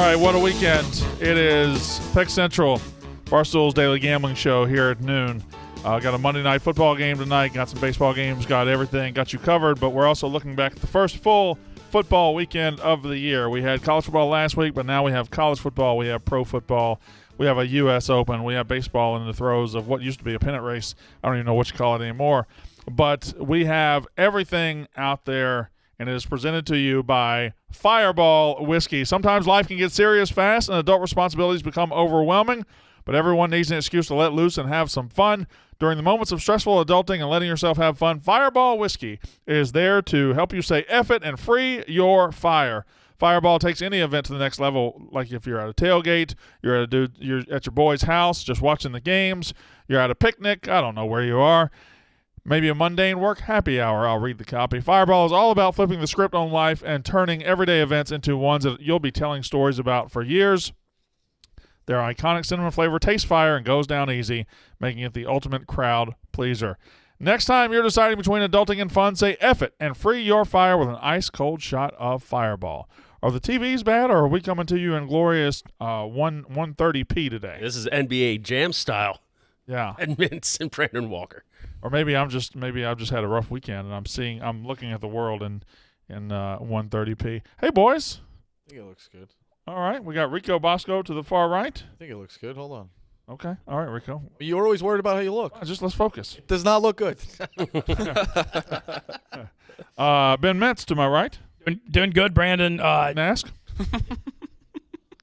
right, what a weekend. It is Peck Central, Barstool's daily gambling show here at noon. Got a Monday night football game tonight, got some baseball games, got everything, got you covered, but we're also looking back at the first full football weekend of the year. We had college football last week, but now we have college football, we have pro football, we have a U.S. Open, we have baseball in the throes of what used to be a pennant race. I don't even know what you call it anymore. But we have everything out there, and it is presented to you by Fireball Whiskey. Sometimes life can get serious fast and adult responsibilities become overwhelming, but everyone needs an excuse to let loose and have some fun. During the moments of stressful adulting and letting yourself have fun, Fireball Whiskey is there to help you say F it and free your fire. Fireball takes any event to the next level, like if you're at a tailgate, you're at your boy's house just watching the games, you're at a picnic, I don't know where you are. Maybe a mundane work happy hour. I'll read the copy. Fireball is all about flipping the script on life and turning everyday events into ones that you'll be telling stories about for years. Their iconic cinnamon flavor tastes fire and goes down easy, making it the ultimate crowd pleaser. Next time you're deciding between adulting and fun, say F it and free your fire with an ice-cold shot of Fireball. Are the TVs bad, or are we coming to you in glorious 130p today? This is NBA Jam style. Yeah. And Vince and Brandon Walker. Or maybe I've just had a rough weekend and I'm looking at the world in 130p. Hey boys. I think it looks good. All right, we got Rico Bosco to the far right. I think it looks good. Hold on. Okay. All right, Rico. You're always worried about how you look. Just let's focus. It does not look good. Ben Metz to my right. Doing good, Brandon. Nask.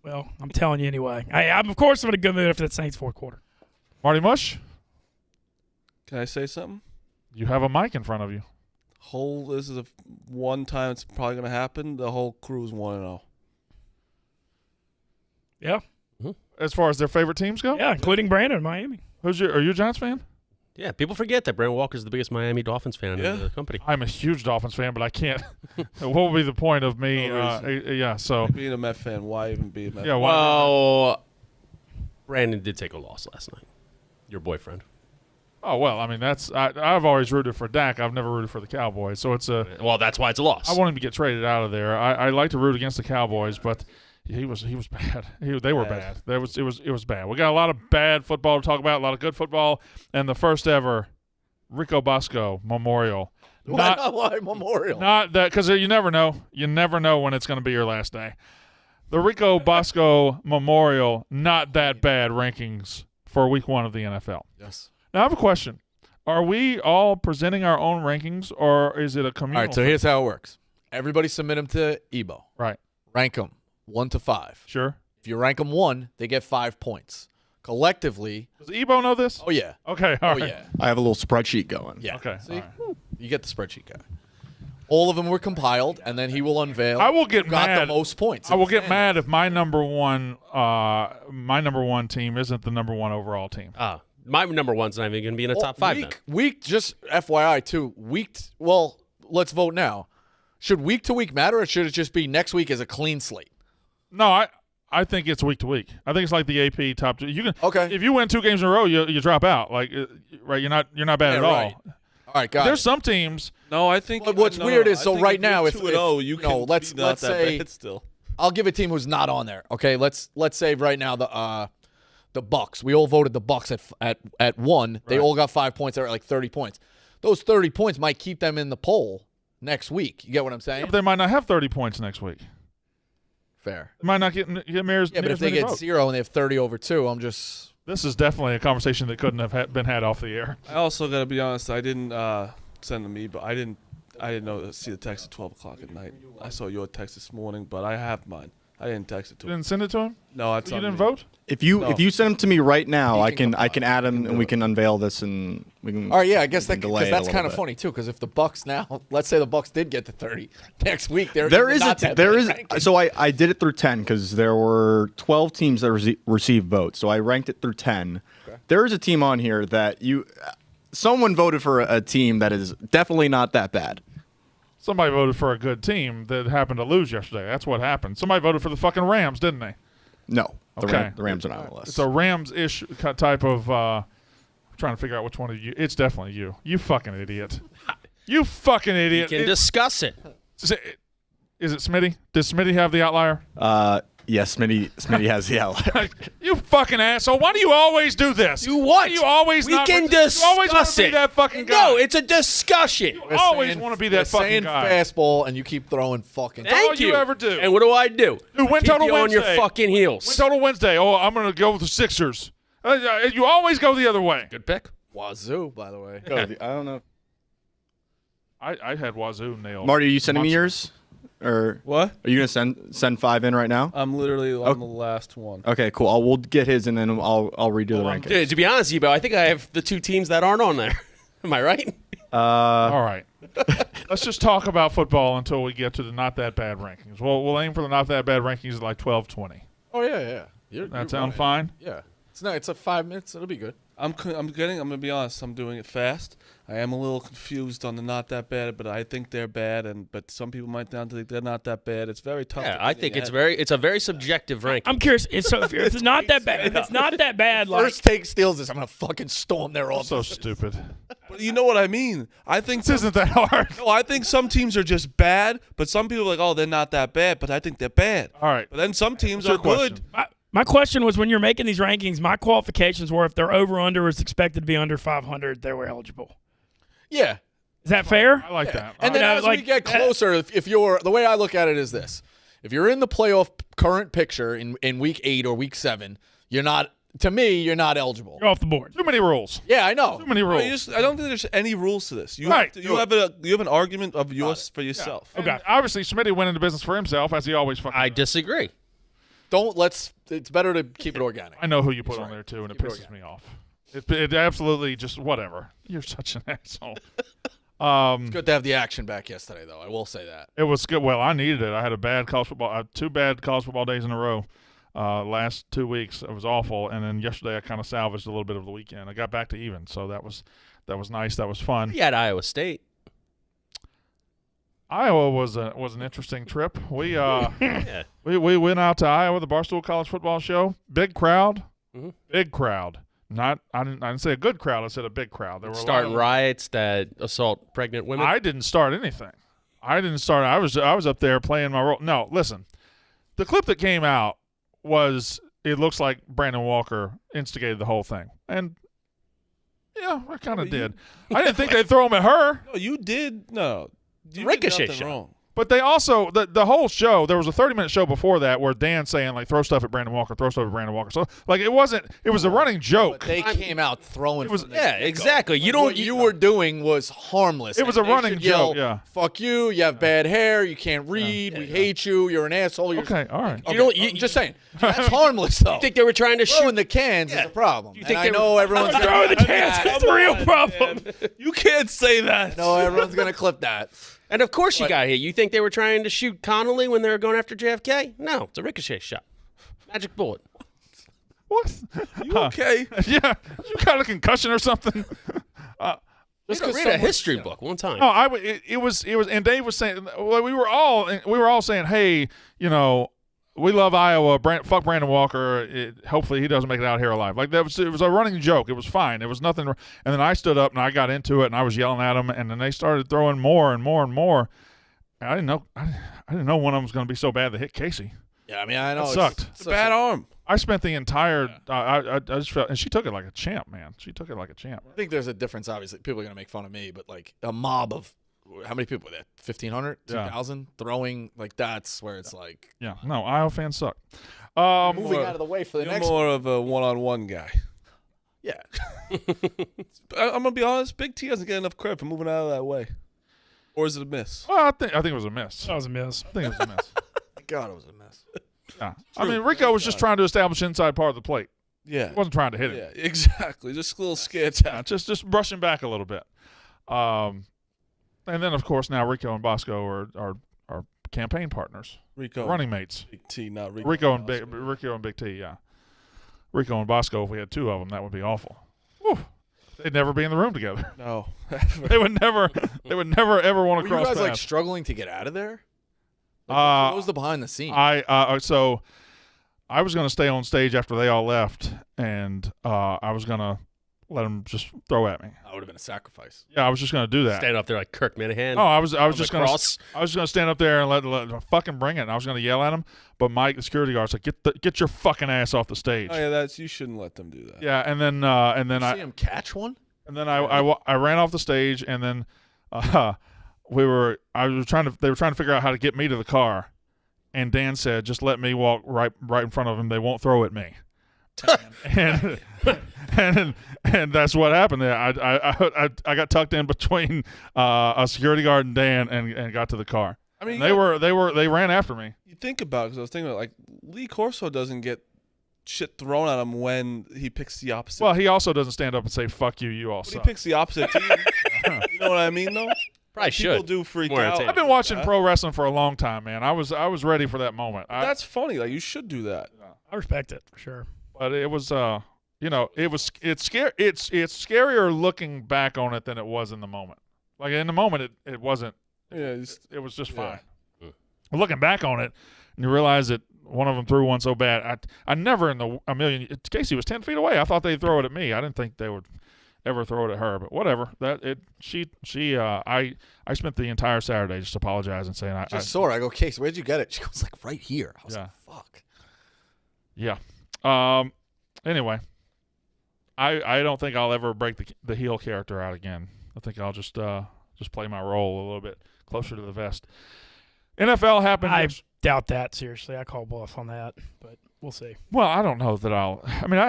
Well, I'm telling you anyway. I'm of course in a good mood after that Saints fourth quarter. Marty Mush. Can I say something? You have a mic in front of you. This is one time it's probably going to happen. The whole crew is 1-0. Yeah. Mm-hmm. As far as their favorite teams go? Yeah, including Brandon in Miami. Are you a Giants fan? Yeah, people forget that Brandon Walker's the biggest Miami Dolphins fan in the company. I'm a huge Dolphins fan, but I can't. What would be the point of me? So being a Met fan, why even be a Met fan? Yeah, Well, Brandon did take a loss last night. Your boyfriend. Oh, well, I mean, I've always rooted for Dak. I've never rooted for the Cowboys. So it's a. Well, that's why it's a loss. I want him to get traded out of there. I like to root against the Cowboys, but he was bad. They were bad. It was bad. We got a lot of bad football to talk about, a lot of good football, and the first ever Rico Bosco Memorial. Why Memorial? Not that, because you never know. You never know when it's going to be your last day. The Rico Bosco Memorial, not that bad rankings for week 1 of the NFL. Yes. Now, I have a question. Are we all presenting our own rankings, or is it a communal? All right, so here's how it works. Everybody submit them to Ebo. Right. Rank them 1 to 5. Sure. If you rank them 1, they get 5 points. Collectively. Does Ebo know this? Oh, yeah. Okay, all right. Oh, yeah. I have a little spreadsheet going. Yeah. Okay, See? all right. You get the spreadsheet guy. All of them were compiled, and then he will unveil. I will get who got mad. the most points. I will get mad if my number one team isn't the number 1 overall team. My number one's not even going to be in the top 5 then. Week, just FYI, too. Well, let's vote now. Should week to week matter, or should it just be next week as a clean slate? No, I think it's week to week. I think it's like the AP top 2. You can if you win 2 games in a row, you drop out. Like right, you're not bad at right. all. All right, got There's it. some teams. No, I think. What's weird is right now, if 2-0, you can let's be not that say bad still. I'll give a team who's not on there. Okay, let's say right now the Bucks. We all voted the Bucks at 1. They all got 5 points. They're at like 30 points. Those 30 points might keep them in the poll next week. You get what I'm saying? But they might not have 30 points next week. Fair. They might not get Mayor's. Yeah, but if they get 0 and they have 30 over 2, I'm just. This is definitely a conversation that couldn't have been had off the air. I also got to be honest. I didn't send them me, but I didn't see the text at 12 o'clock at night. I saw your text this morning, but I have mine. I didn't text it to You him. didn't send it to him? No, it's You on didn't me. vote? If you send them to me right now, I can add them do and we it. can unveil this and we can. All right, yeah, I guess we can that delay because it that's a kind of little funny too. Because if the Bucks now, let's say the Bucks did get to 30 next week, bit. ranking. So I did it through 10 because there were 12 teams that received votes. So I ranked it through 10. Okay. There is a team on here that someone voted for a team that is definitely not that bad. Somebody voted for a good team that happened to lose yesterday. That's what happened. Somebody voted for the fucking Rams, didn't they? No, Okay. the Rams are not on the list. It's a Rams-ish type of I'm trying to figure out which one of you. It's definitely you. You fucking idiot. You fucking idiot. You can discuss it. Is it Smitty? Does Smitty have the outlier? Yes, Smitty has the outlier. You fucking asshole. Why do you always do this? Do what? Why do you always We not can you always want discuss to be it. that fucking guy. No, it's a discussion. You always want to be that fucking saying guy. fastball, and you keep throwing fucking. all Thank you ever do. And what do I do? Dude, win Keep total you on your Wednesday. fucking heels. Win total Wednesday. Oh, I'm going to go with the Sixers. You always go the other way. Good pick. Wazoo, by the way. I don't know. I had Wazoo nailed. Marty, are you sending me Months yours? Or What? are you gonna send 5 in right now? I'm literally on the last one. Okay, cool. We'll get his and then I'll redo the rankings. Dude, to be honest with you, Bo, I think I have the 2 teams that aren't on there. Am I right? All right. Let's just talk about football until we get to the not that bad rankings. We'll aim for the not that bad rankings at like 12-20. Oh yeah. That sound fine? Yeah. It's a 5 minutes. It'll be good. I'm gonna be honest. I'm doing it fast. I am a little confused on the not that bad, but I think they're bad, but some people might not think they're not that bad. It's very tough. Yeah, I think it's a very subjective ranking. I'm curious. If it's not that bad, if it's not that bad, like First take steals this. I'm gonna fucking storm their office. So stupid. But you know what I mean. I think This isn't that hard. No, I think some teams are just bad, but some people are like, oh, they're not that bad, but I think they're bad. All right. But then some teams What's are your good. question? my question was when you're making these rankings, my qualifications were if their over/under was expected to be under 500, they were eligible. Yeah. Is that fair? I like that. And then know, as like, we get closer, if you're the way I look at it is this: if you're in the playoff current picture in week 8 or week 7, you're not. To me, you're not eligible. You're off the board. Too many rules. Yeah, I know. Too many No, rules. I don't think there's any rules to this. You Right. have an argument of yours for yourself. And obviously, Smitty went into business for himself, as he always fucking I does. disagree. It's better to keep it organic. I know who you put on there, too, and it pisses me off. It absolutely just whatever. You're such an asshole. It's good to have the action back yesterday, though. I will say that. It was good. Well, I needed it. I had a bad college football, 2 bad college football days in a row. Last 2 weeks, it was awful, and then yesterday I kind of salvaged a little bit of the weekend. I got back to even, so that was nice. That was fun. You had Iowa State. Iowa was an interesting trip. We Yeah. we went out to Iowa, the Barstool College Football Show. Big crowd, Mhm. big crowd. I didn't say a good crowd. I said a big crowd. There were Starting a lot of, riots that assault pregnant women. I didn't start anything. I was up there playing my role. No, listen, the clip that came out was it looks like Brandon Walker instigated the whole thing, and yeah, I kind of did. I didn't think they'd throw him at her. No, you did. No. You did Ricochet nothing shot. wrong. But they also the whole show. There was a 30-minute show before that where Dan's saying like throw stuff at Brandon Walker, throw stuff at Brandon Walker. So like it was a running joke. But they came out throwing. It was- from the Yeah, get-go. exactly. You don't. What you were doing was harmless. It was And a they running should yell, joke, yeah. Fuck you. You have bad hair. You can't read. We hate you. You're an asshole. You're Okay, all right. You don't. I'm just saying. That's harmless though. You think they were trying to Throwing shoot? the cans is a problem. You think And I they know were- everyone's Throwing the gonna, cans is the real problem. You can't say that. no, everyone's gonna clip that. And of course you got hit. You think they were trying to shoot Connolly when they were going after JFK? No, it's a ricochet shot. Magic bullet. What? You okay? Yeah, you got a concussion or something? Just Read 'cause a someone- history book one time. No, it was, and Dave was saying, well, we were all saying, hey, you know, we love Iowa. Fuck Brandon Walker. Hopefully he doesn't make it out here alive. Like it was a running joke. It was fine. It was nothing. And then I stood up and I got into it and I was yelling at them, and then they started throwing more and more and more. And I didn't know one of them was going to be so bad they hit Casey. Yeah, I mean, I know That sucked. It's a bad arm. I spent the entire. I just felt, and she took it like a champ, man. She took it like a champ. I think there's a difference. Obviously, people are gonna make fun of me, but like a mob of how many people were there? 1,500, Yeah. 2,000 throwing like that's where it's like Yeah, no, Iowa fans suck. moving out of the way for the You're next. more of a one-on-one guy. Yeah, I'm gonna be honest. Big T doesn't get enough credit for moving out of that way. Or is it a miss? Well, I think it was a miss. That was a miss. I think it was a miss. God, it was a mess. Yeah. I mean, Rico was just trying to establish inside part of the plate. Yeah. He wasn't trying to hit it. Yeah, exactly. Just a little scared Yeah, tap. just brushing back a little bit. And then, of course, now Rico and Bosco are campaign partners, Rico. running mates. Big T, not Rico. Rico and Big T, yeah. Rico and Bosco, if we had 2 of them, that would be awful. Whew. They'd never be in the room together. No. They would never ever want Were to you cross guys like paths. struggling to get out of there? Uh, What was the behind the scenes? So I was going to stay on stage after they all left, and I was going to let him just throw at me. That would have been a sacrifice. Yeah, I was just going to do that. Stand up there like Kirk Minahan. No, I was just going cross. to stand up there and let fucking bring it. And I was going to yell at him, but Mike, the security guard's like, get your fucking ass off the stage. Oh yeah, you shouldn't let them do that. Yeah, and then I see him catch one. And then I ran off the stage, and then they were trying to figure out how to get me to the car, and Dan said, "Just let me walk right in front of him. They won't throw at me." and that's what happened there. I got tucked in between a security guard and Dan, and got to the car. I mean, they ran after me. You think about it, because I was thinking about, like, Lee Corso doesn't get shit thrown at him when he picks the opposite. Well, he also doesn't stand up and say "fuck you," you all But suck. he picks the opposite team. You know what I mean, though? Probably People should. do freak More out. entertaining. I've been watching pro wrestling for a long time, man. I was ready for that moment. That's funny. Like, you should do that. I respect it for sure. But it was it's scarier looking back on it than it was in the moment. Like in the moment it wasn't. Yeah, It was just fine. Looking back on it, and you realize that one of them threw one so bad. I never in a million. Casey was 10 feet away. I thought they'd throw it at me. I didn't think they would ever throw it at her. But whatever. I spent the entire Saturday just apologizing, saying I Saw her. I go, Case, where'd you get it? She goes, like, right here. I was Yeah. like, fuck. Yeah. Anyway, I don't think I'll ever break the heel character out again. I think I'll just play my role a little bit closer to the vest. NFL happened. I doubt that, seriously. I call bluff on that, but we'll see. Well, I don't know that I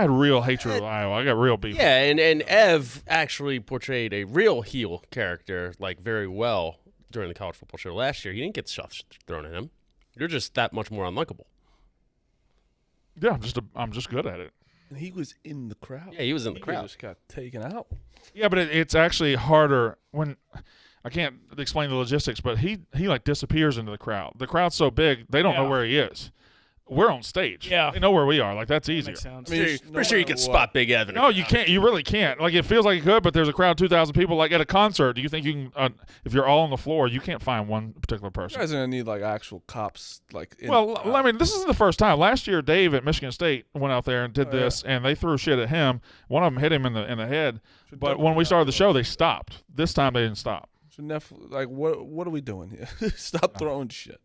had real hatred of Iowa. I got real beef. Yeah, and Ev actually portrayed a real heel character like very well during the college football show last year. He didn't get stuff thrown at him. You're just that much more unlikable. Yeah, I'm just good at it. And he was in the crowd. Yeah, he was in the He crowd. just got taken out. Yeah, but it's actually harder when I can't explain the logistics, but he like disappears into the crowd. The crowd's so big, they don't know Yeah. where he is. We're on stage. Yeah. They know where we are. Like, that's easier. Makes sense. I mean, Pretty sure you could spot Big Ev. in a No, you crowd. can't. You really can't. Like, it feels like you could, but there's a crowd of 2,000 people. Like at a concert, do you think you can? If you're all on the floor, you can't find one particular You person. guys are gonna need like actual cops. Like, in Well, the crowd. I mean, this isn't the first time. Last year, Dave at Michigan State went out there and did this, and they threw shit at him. One of them hit him in the head. Should But definitely when we not started the do show, that. they stopped. This time, they didn't stop. Like, what are we doing here? Stop throwing shit.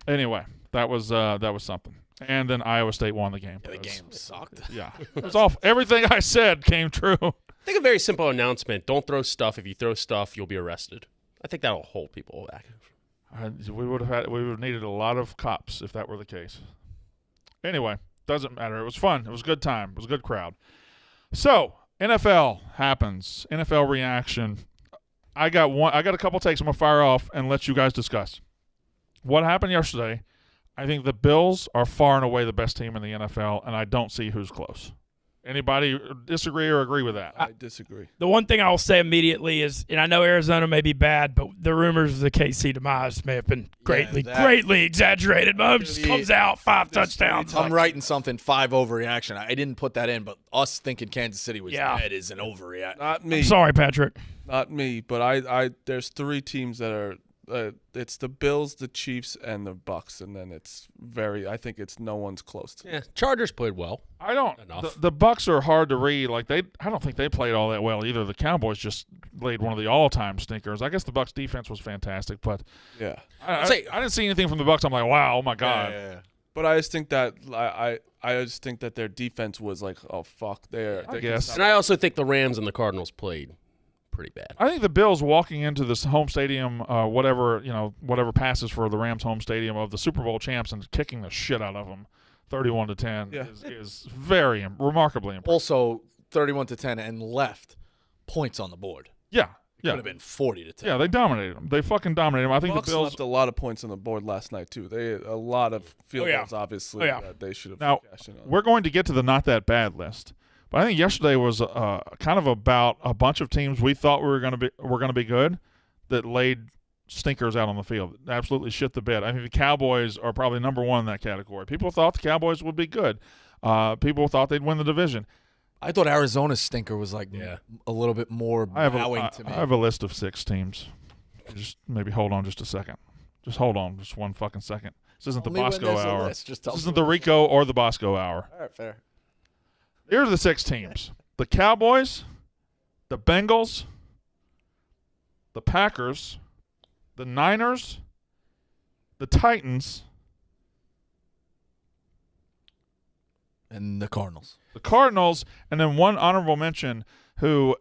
Anyway, that was something. And then Iowa State won the game. The game sucked. Yeah, it was awful. Everything I said came true. I think a very simple announcement: don't throw stuff. If you throw stuff, you'll be arrested. I think that'll hold people back. We would have needed a lot of cops if that were the case. Anyway, doesn't matter. It was fun. It was a good time. It was a good crowd. So NFL happens. NFL reaction. I got a couple takes. I'm gonna fire off and let you guys discuss what happened yesterday. I think the Bills are far and away the best team in the NFL, and I don't see who's close. Anybody disagree or agree with that? I disagree. The one thing I will say immediately is, and I know Arizona may be bad, but the rumors of the KC demise may have been greatly exaggerated. Mahomes comes out 5 touchdowns. I'm writing something 5 overreaction. I didn't put that in, but us thinking Kansas City was dead is an overreaction. Not me. I'm sorry, Patrick. Not me. But I there's 3 teams that are. It's the Bills, the Chiefs, and the Bucks, and then I think it's no one's close to. Yeah, Chargers played well. I don't. Enough. The Bucks are hard to read. Like I don't think they played all that well either. The Cowboys just laid one of the all-time stinkers. I guess the Bucks defense was fantastic, but Yeah. I didn't see anything from the Bucks. I'm like, wow, oh my god. Yeah. But I just think that I just think that their defense was like, oh fuck, they guess. And I also think the Rams and the Cardinals played pretty bad. I think the Bills walking into this home stadium, whatever passes for the Rams home stadium of the Super Bowl champs and kicking the shit out of them, 31-10, is very remarkably impressive. Also, 31-10 and left points on the board. Yeah, Could have been 40-10. Yeah, they dominated them. They fucking dominated them. I think Bucks the Bills. left a lot of points on the board last night too. They had a lot of field yeah. goals, obviously, that they should have Now, cashed in on. we're going to get to the not that bad list, but I think yesterday was kind of about a bunch of teams we thought were going to be good that laid stinkers out on the field. Absolutely shit the bed. I think the Cowboys are probably number 1 in that category. People thought the Cowboys would be good. People thought they'd win the division. I thought Arizona's stinker was like a little bit more bowing to me. I have a list of 6 teams. Just maybe hold on just a second. Just hold on just one fucking second. This isn't Only the when Bosco there's a hour. list, just tell This me isn't the Rico or the Bosco hour. All right, fair. Here are the 6 teams: the Cowboys, the Bengals, the Packers, the Niners, the Titans, And the Cardinals. the Cardinals, and then one honorable mention who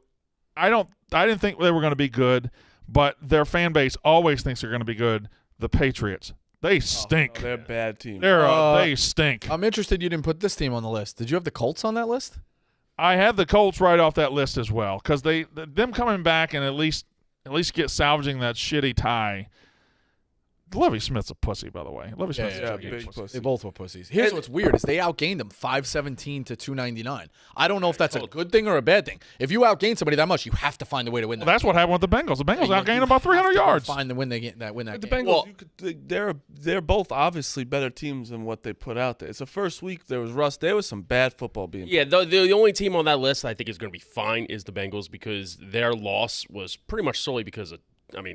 I didn't think they were going to be good, but their fan base always thinks they're going to be good, the Patriots. They stink. They're a bad team. They stink. I'm interested you didn't put this team on the list. Did you have the Colts on that list? I had the Colts right off that list as well because them coming back and at least get salvaging that shitty tie. Lovie Smith's a pussy, by the way. Lovie Smith's a big pussy. They both were pussies. Here's what's weird is they outgained them 517 to 299. I don't know if that's a good thing or a bad thing. If you outgain somebody that much, you have to find a way to win that. Well, that's what happened with the Bengals. The Bengals outgained them about 300 yards. Find the win they get that win that The game. Bengals, they're both obviously better teams than what they put out there. It's the first week there was rust. There was some bad football being played. Yeah, the only team on that list I think is going to be fine is the Bengals because their loss was pretty much solely because of,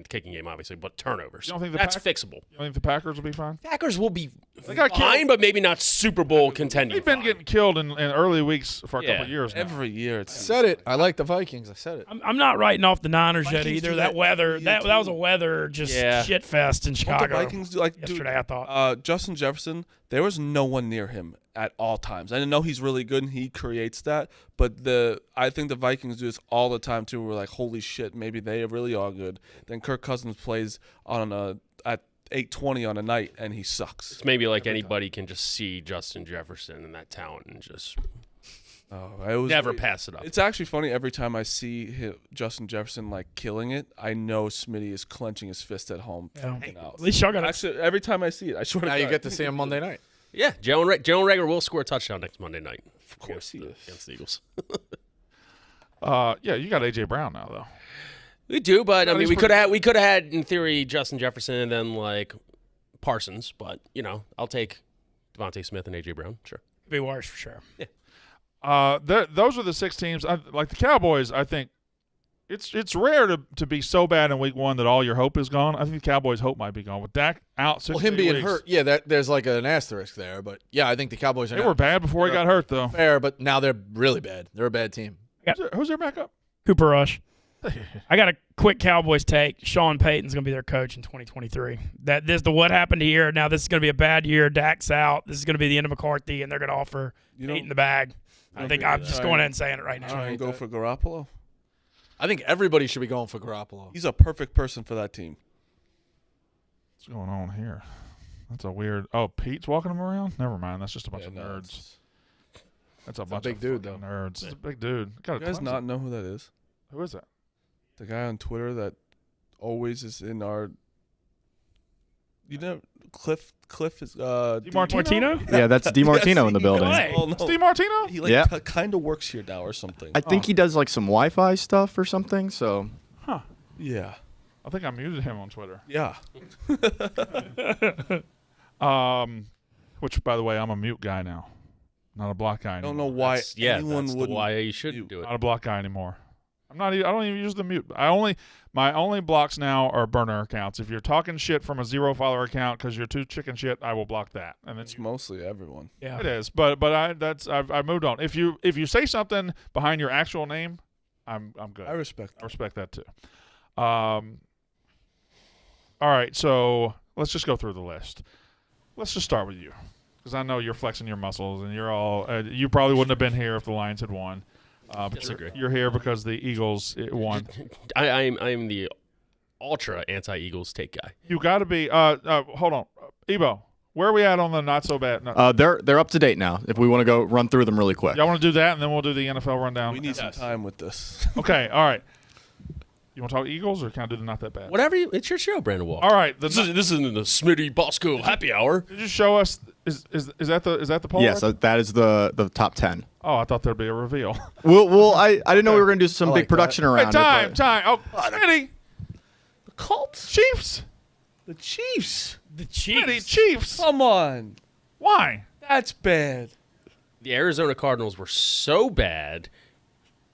kicking game obviously, but turnovers. You don't think that's fixable. You don't think the Packers will be fine? Packers will be got fine, killed. but maybe not Super Bowl contending. They've been getting killed in early weeks for a couple of years now. Every year. I said it. I like the Vikings. I said it. I'm not writing off the Niners yet Vikings either. do That that weather, every year, that was a too. weather shit fest in What Chicago. the Vikings do, yesterday, I thought. Justin Jefferson, there was no one near him at all times. I know he's really good and he creates that, but I think the Vikings do this all the time too. We're like, holy shit, maybe they really are good. Then Kirk Cousins plays at 8:20 on a night and he sucks. It's maybe like anybody can just see Justin Jefferson and that talent and just never pass it up. It's actually funny every time I see Justin Jefferson like killing it. I know Smitty is clenching his fist at home. Out. At least y'all got Actually, every time I see it, I swear. Now to you God. get to see him Monday night. Yeah, Jalen Reagor will score a touchdown next Monday night. Of course he is. Against the Eagles. Yeah, you got A.J. Brown now, though. We do, but he's we could have had in theory Justin Jefferson and then like Parsons, but I'll take Devontae Smith and A.J. Brown. Sure, Could be worse for sure. Yeah. Those are the 6 teams. Like the Cowboys, I think it's rare to be so bad in week 1 that all your hope is gone. I think the Cowboys' hope might be gone. With Dak out 6 Well, him being weeks, hurt, yeah, there's like an asterisk there. But yeah, I think the Cowboys are they were bad before he got hurt, though. fair, but now they're really bad. They're a bad team. Who's their backup? Cooper Rush. I got a quick Cowboys take. Sean Payton's going to be their coach in 2023. What happened here. Now this is going to be a bad year. Dak's out. This is going to be the end of McCarthy, and they're going to offer Payton the bag. I think I'm just going ahead and saying it right now. Try and go for Garoppolo. I think everybody should be going for Garoppolo. He's a perfect person for that team. What's going on here? That's a weird. Oh, Pete's walking him around. Never mind. That's just a bunch of nerds. That's a bunch big of dude, fucking though. nerds. It's a big dude. You guys not know who that is? Who is that? The guy on Twitter that always is in our. Cliff is DiMartino? Yeah, that's DiMartino in the building. Hey. Oh, no. Steve Martino? He Yeah. kind of works here now or something. I think he does like some Wi-Fi stuff or something. So Yeah. I think I muted him on Twitter. Yeah. Which, by the way, I'm a mute guy now, not a block guy I anymore. don't know why anyone that's would. why you should do it. Not a block guy anymore. I'm not. I don't even use the mute. My only blocks now are burner accounts. If you're talking shit from a 0-follower account because you're too chicken shit, I will block that. And then It's mostly everyone. Yeah. it is. But I've moved on. If you say something behind your actual name, I'm good. I respect I that. respect that too. All right, so let's just go through the list. Let's just start with you, because I know you're flexing your muscles, and you're all. You probably wouldn't have been here if the Lions had won. But Disagree. you're here because the Eagles won. I'm the ultra anti-Eagles take guy. You got to be. Hold on, Ebo. Where are we at on the not so bad? they're up to date now. If we want to go run through them really quick. Y'all want to do that, and then we'll do the NFL rundown. We need some time with this. Okay, all right. You want to talk Eagles, or can I do the not that bad? Whatever it's your show, Brandon Walker. All right. This isn't the Smitty Bosco happy hour. Did you show us? Is that the poll? Yes, that is the top 10. Oh, I thought there'd be a reveal. Well, I didn't know we were going to do some I like big production around Hey, it. but- time. Oh, Smitty. The Colts. Chiefs. The Chiefs. The Smitty, Chiefs. Chiefs. Come on. Why? That's bad. The Arizona Cardinals were so bad,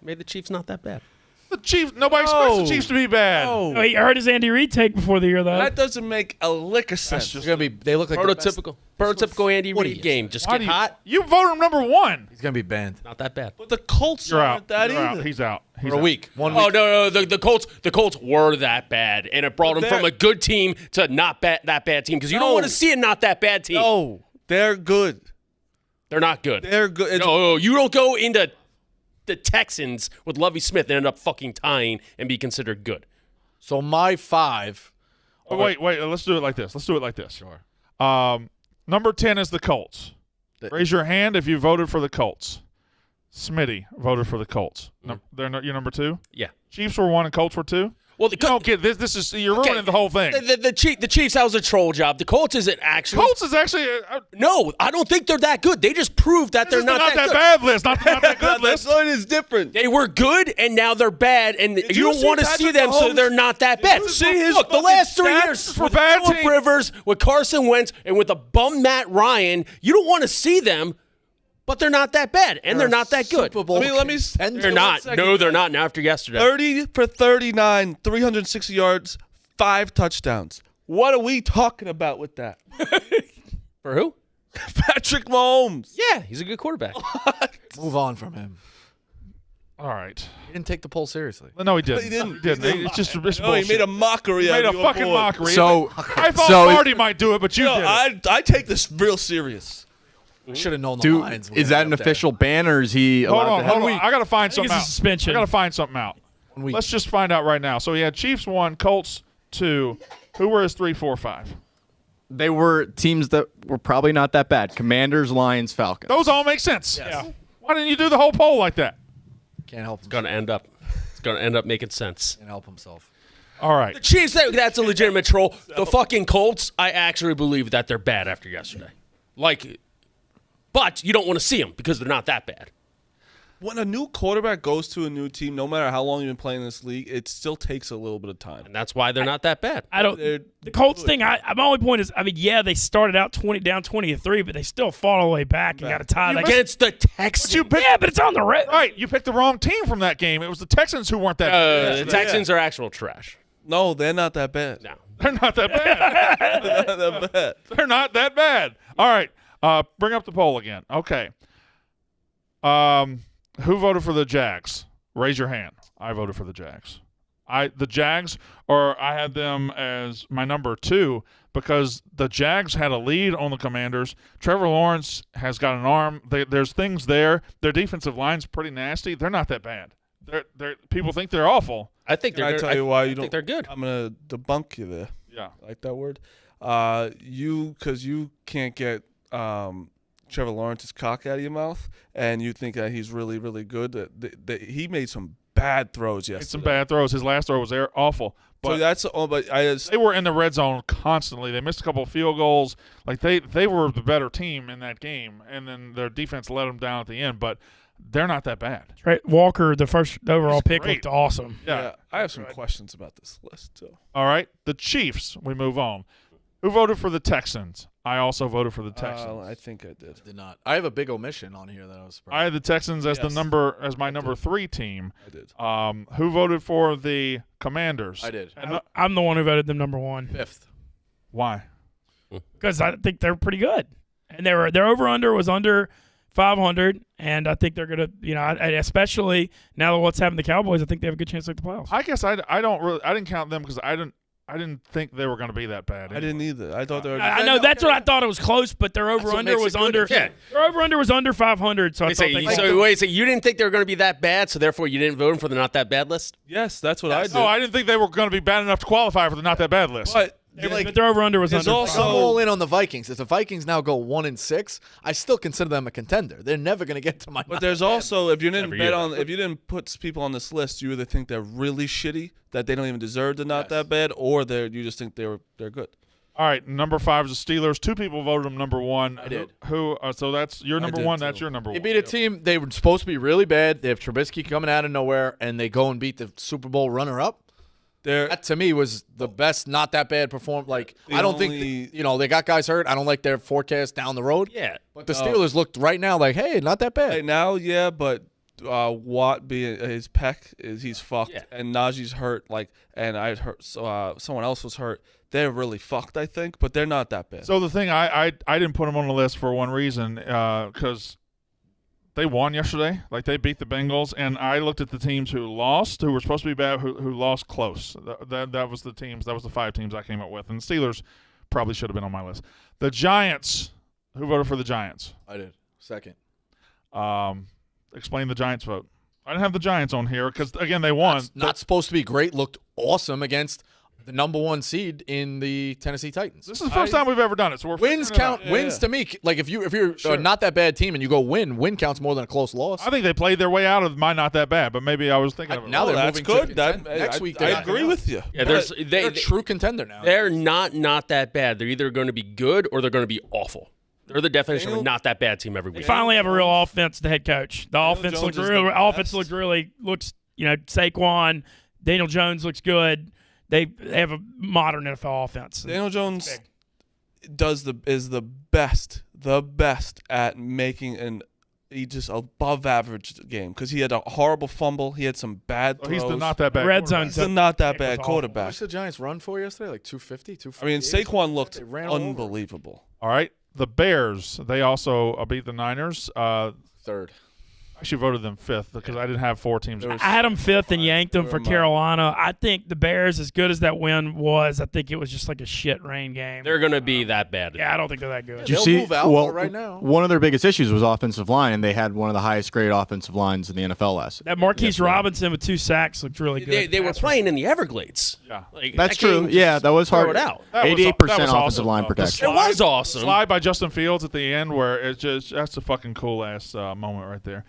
made the Chiefs not that bad. The Chiefs. Nobody expects the Chiefs to be bad. Oh, he heard his Andy Reid take before the year, though. That doesn't make a lick of sense. They look like prototypical Andy Reid game. Just Why get do hot. You voted him number 1. He's gonna be banned Not that bad. But the Colts You're aren't out. that You're either. out. He's out. He's for a out. week. 1 Oh week. no, the Colts were that bad, and it brought them from a good team to not that bad team because you don't want to see a not that bad team. No, they're good. They're not good. They're good. No, you don't go into the Texans with Lovie Smith and end up fucking tying and be considered good. So my 5. Oh, wait. Let's do it like this. Sure. Number 10 is the Colts. Raise your hand if you voted for the Colts. Smitty voted for the Colts. You're number 2? Yeah. Chiefs were 1 and Colts were 2? Well, You don't get this. This is you're ruining the whole thing. The Chiefs, that was a troll job. The Colts isn't actually. Colts is actually No, I don't think they're that good. They just proved that this is they're not that good. bad list. Not that good list. That is different. They were good, and now they're bad, and you you don't see want to see Patrick them, so Mahomes? they're not that bad. you see his Look, the fucking last 3 stats years for with bad Phillip team? Rivers, with Carson Wentz, and with a bum Matt Ryan, you don't want to see them, but they're not that bad, and they're not that good. Super Bowl Let me. They're not. No, they're not. Now after yesterday. 30 for 39, 360 yards, 5 touchdowns. What are we talking about with that? For who? Patrick Mahomes. Yeah, he's a good quarterback. Move on from him. All right. He didn't take the poll seriously. No, he didn't. He didn't. It's just it's No, he bullshit. made a mockery He made of a your fucking boy. mockery. So, I thought so Marty might do it, but you No, did it. I take this real serious. We should have known the lines. is that an official ban or is he Hold allowed on, to hold have on. I got to find think something it's a out. suspension. I got to find something out. 1 week? Let's just find out right now. So he had Chiefs 1, Colts 2. Who were his 3, 4, 5? They were teams that were probably not that bad. Commanders, Lions, Falcons. Those all make sense. Yeah. Why didn't you do the whole poll like that? Can't help. It's gonna end up making sense. Can't help himself. All right. The Chiefs, that's a legitimate troll. The fucking Colts, I actually believe that they're bad after yesterday. But you don't want to see them because they're not that bad. When a new quarterback goes to a new team, no matter how long you've been playing in this league, it still takes a little bit of time. And that's why they're not that bad. I don't. They're The Colts thing. My only point is, they started out 20-3, but they still fought all the way back and got a tie. Like, Against the Texans. yeah, but it's on the red. Right. You picked the wrong team from that game. It was the Texans who weren't that good. The Texans are actual trash. No, they're not that bad. No. They're not that bad. They're not that bad. They're not that bad. All right. Bring up the poll again. Okay. Who voted for the Jags? Raise your hand. I voted for the Jags. The Jags, or I had them as my number 2 because the Jags had a lead on the Commanders. Trevor Lawrence has got an arm. There's things there. Their defensive line's pretty nasty. They're not that bad. People think they're awful. I think Can they're I good. tell you why you I think don't? they're good. I'm gonna debunk you there. Yeah. I like that word. Because you can't get Trevor Lawrence's cock out of your mouth, and you think that he's really, really good. That he made some bad throws yesterday. It's some bad throws. His last throw was awful. So But that's but I just, they were in the red zone constantly. They missed a couple of field goals. Like they were the better team in that game, and then their defense let them down at the end. But they're not that bad. Right. Walker, the first overall pick, great. looked awesome. Yeah. I have some questions about this list too. All right. The Chiefs. We move on. Who voted for the Texans? I also voted for the Texans. I think I did. Did not. I have a big omission on here that I was surprised. I had the Texans as Yes. my number 3 team. I did. Who voted for the Commanders? I did. And I'm the one who voted them number 1 5th. why? because I think they're pretty good, and their over under was under 500, and I think they're gonna, especially now that what's happened to the Cowboys, I think they have a good chance to make the playoffs. I guess I didn't count them because I didn't think they were going to be that bad. I didn't either. I thought they were. I know that's what I thought it was close, but their over under was under. Yeah. Their over under was under 500, so I thought they You didn't think they were going to be that bad, so therefore you didn't vote them for the not that bad list? Yes, that's what I did. No, I didn't think they were going to be bad enough to qualify for the not that bad list. But but their over under was there's under. also- I'm all in on the Vikings. If the Vikings now go 1-6, I still consider them a contender. They're never going to get to my. But there's also if you didn't Every bet year. on if you didn't put people on this list, you either think they're really shitty that they don't even deserve to not that bad, or you just think they're good. All right, number 5 is the Steelers. 2 people voted them number 1. I did. Who? So that's your number did 1. too. That's your number They 1. beat a team. They were supposed to be really bad. They have Trubisky coming out of nowhere, and they go and beat the Super Bowl runner-up. They're That to me was the best, not that bad perform. Like The I don't only- think they got guys hurt. I don't like their forecast down the road. Yeah. But the Steelers looked right now like, hey, not that bad. right now, yeah, but Watt being his pec he's fucked, Yeah. and Najee's hurt. And I heard someone else was hurt. They're really fucked, I think, but they're not that bad. So the thing, I didn't put them on the list for one reason, because they won yesterday. Like, they beat the Bengals, and I looked at the teams who lost, who were supposed to be bad, who lost close. That was the teams. That was the 5 teams I came up with, and the Steelers probably should have been on my list. The Giants. Who voted for the Giants? I did. Second. Explain the Giants vote. I didn't have the Giants on here because, again, they won. That's not supposed to be great. Looked awesome against the number 1 seed in the Tennessee Titans. This is the first time we've ever done it, so we're Wins figuring it out. count. Wins to me, like if you're not that bad team and you go win counts more than a close loss. I think they played their way out of my not that bad, but maybe I was thinking of it. Now they're that's moving good. to next week. I agree with you. Yeah, They're a true contender now. They're not that bad. They're either going to be good or they're going to be awful. They're the definition of a not that bad team every week. Finally have a real offense. The head coach. The offense Jones looks is real. the Offense best. looks. Saquon, Daniel Jones looks good. They have a modern NFL offense. Daniel Jones is the best at making just above average game because he had a horrible fumble. He had some bad throws. He's the not that bad. Red zone. He's the not that was bad awful. How quarterback. much did the Giants run for yesterday? Like 250, I 250. mean, Saquon looked They ran all over. unbelievable. All right. The Bears, they also beat the Niners. Third. I actually voted them 5th because I didn't have 4 teams. I had them 5th and yanked them for Where am I? Carolina. I think the Bears, as good as that win was, I think it was just like a shit rain game. They're going to be that bad. Yeah, I don't think they're that good. Did you They'll see? move out well, right now. One of their biggest issues was offensive line, and they had one of the highest grade offensive lines in the NFL last. That Marquise Robinson with 2 sacks looked really good. They were playing in the Everglades. Yeah. Like, That's that game true. just Yeah, that was throw hard. it out. That was 88% offensive awesome, line though. protection. It was awesome. Slide by Justin Fields at the end where that's a fucking cool ass moment right there.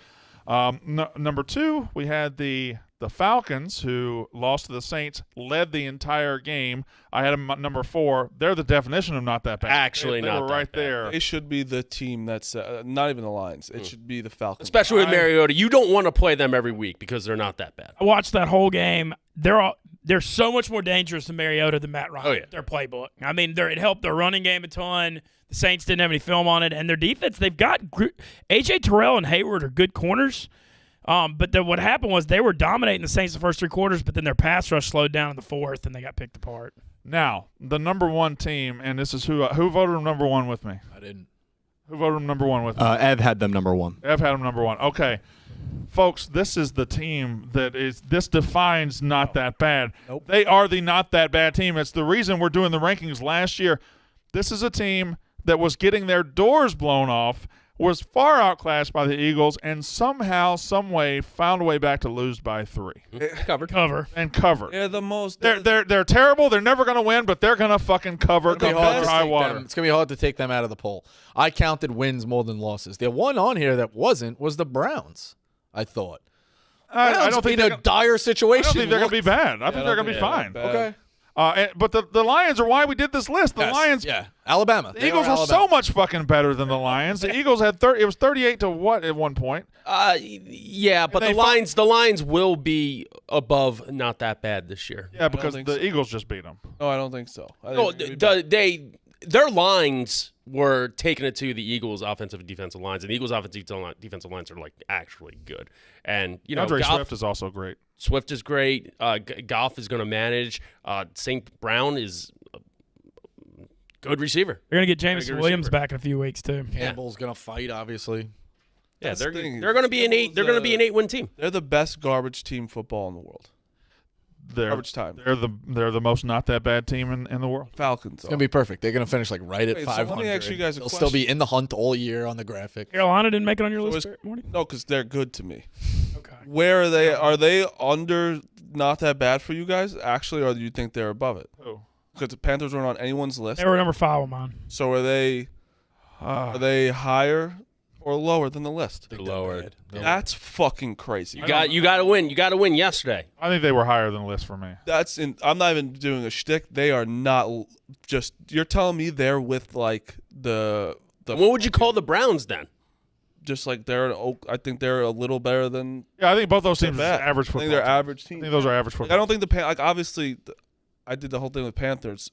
Number 2, we had the Falcons, who lost to the Saints, led the entire game. I had them at number 4. They're the definition of not that bad. Actually, they not were that right bad. there. They should be the team that's not even the Lions. It should be the Falcons. Especially with Mariota. You don't want to play them every week because they're not that bad. I watched that whole game. They're so much more dangerous than Mariota than Matt Ryan. Oh, yeah. Their playbook. I mean, it helped their running game a ton. The Saints didn't have any film on it, and their defense. They've got AJ Terrell and Hayward are good corners. But what happened was they were dominating the Saints the first 3 quarters, but then their pass rush slowed down in the 4th, and they got picked apart. Now, the number 1 team, and this is who voted them number 1 with me. I didn't. Who voted them number 1 with me? Ev had them number 1. I've had them number 1. Okay. Folks, this is the team this defines not that bad. Nope. They are the not that bad team. It's the reason we're doing the rankings last year. This is a team that was getting their doors blown off, was far outclassed by the Eagles, and somehow, some way, found a way back to lose by 3 Cover. and covered. They're the most. They're terrible. They're never going to win, but they're going to fucking cover. It's gonna Come be hard down to high take water. them- It's gonna be hard to take them out of the poll. I counted wins more than losses. The one on here that wasn't was the Browns. I thought. I Browns don't think in a dire I situation. don't think they're going to be looked- bad. I think they're going to be fine. Okay. But the Lions are why we did this list. The Yes, Lions, yeah, Alabama. the They Eagles are were so Alabama. much fucking better than the Lions. The Eagles had it was 38 to what at one point. Yeah, but they the Lions will be above not that bad this year. Yeah, because think the so. Eagles just beat them. No, I don't think so. No, their lines were taking it to the Eagles' offensive and defensive lines, and the Eagles' offensive defensive lines are like actually good. And Andre Goff, Swift is also great. Swift is great. Goff is going to manage. St. Brown is a good receiver. They're going to get Jameson good Williams receiver. back in a few weeks, too. Campbell's gonna fight, obviously. Yeah, That's they're the thing. going to be an 8. They're going to be an 8-win team. They're the best garbage team football in the world. Garbage time. They're the most not that bad team in the world. Falcons. It's gonna be perfect. They're gonna finish like right at Wait, so let 500. me ask you guys a They'll still be question. in the hunt all year on the graphic. Carolina didn't make it on your So list, is- Barrett, Morty? No, because they're good to me. Okay. Where are they? Are they under not that bad for you guys, actually, or do you think they're above it? Who? Because the Panthers weren't on anyone's list. They were number 5 on mine. So are they higher or lower than the list? They're Lower. bad. That's fucking crazy. You got to win. You got to win yesterday. I think they were higher than the list for me. I'm not even doing a shtick. They are not just. You're telling me they're with like the What would you call the Browns then? just like I think they're a little better than Yeah, I think both those teams are bad. average I football. think they're teams. average I teams. think those are average football. I don't think like obviously, I did the whole thing with Panthers.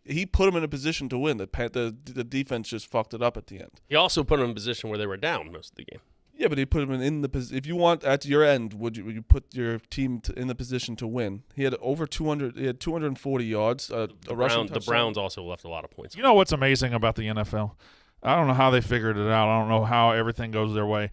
He put them in a position to win. The defense just fucked it up at the end. He also put them in a position where they were down most of the game. Yeah, but he put him in the position. If you want at your end, would you put your team in the position to win? He had over 200. He had 240 yards. The rushing touchdown. Browns also left a lot of points. You know what's amazing about the NFL? I don't know how they figured it out. I don't know how everything goes their way.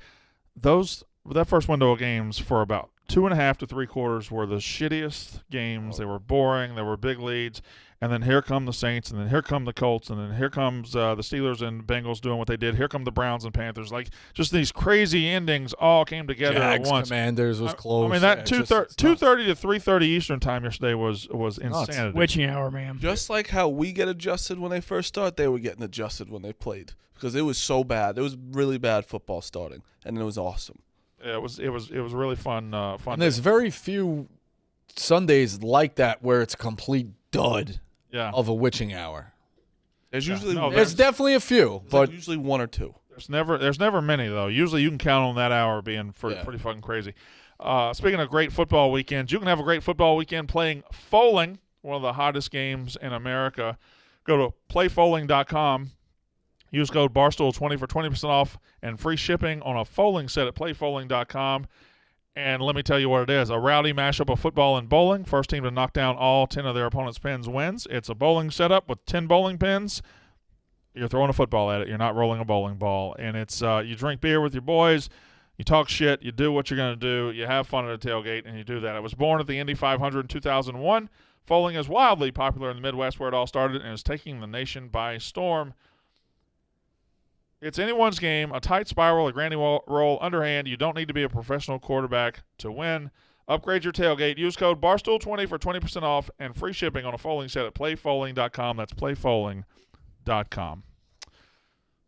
That first window of games for about 2.5 to 3 quarters were the shittiest games. They were boring. There were big leads. And then here come the Saints, and then here come the Colts, and then here comes the Steelers and Bengals doing what they did. Here come the Browns and Panthers. Like, just these crazy endings all came together Jags, at once. Commanders was close. I mean, that 2:30 to 3:30 Eastern time yesterday was insanity. Witching hour, man. Just like how we get adjusted when they first start, they were getting adjusted when they played because it was so bad. It was really bad football starting, and it was awesome. Yeah, it was really fun. And there's very few Sundays like that where it's a complete dud of a witching hour. There's usually there's definitely a few, but usually one or two. There's never many though. Usually you can count on that hour being pretty fucking crazy. Speaking of great football weekends, you can have a great football weekend playing Foaling, one of the hottest games in America. Go to playfoaling.com. Use code Barstool20 for 20% off and free shipping on a Foaling set at playfoaling.com. And let me tell you what it is. A rowdy mashup of football and bowling. First team to knock down all 10 of their opponent's pins wins. It's a bowling setup with 10 bowling pins. You're throwing a football at it. You're not rolling a bowling ball. And it's you drink beer with your boys. You talk shit. You do what you're going to do. You have fun at a tailgate, and you do that. It was born at the Indy 500 in 2001. Foaling is wildly popular in the Midwest where it all started and is taking the nation by storm. It's anyone's game, a tight spiral, a granny roll, underhand. You don't need to be a professional quarterback to win. Upgrade your tailgate. Use code Barstool20 for 20% off and free shipping on a Foaling set at playfoaling.com. That's playfoaling.com.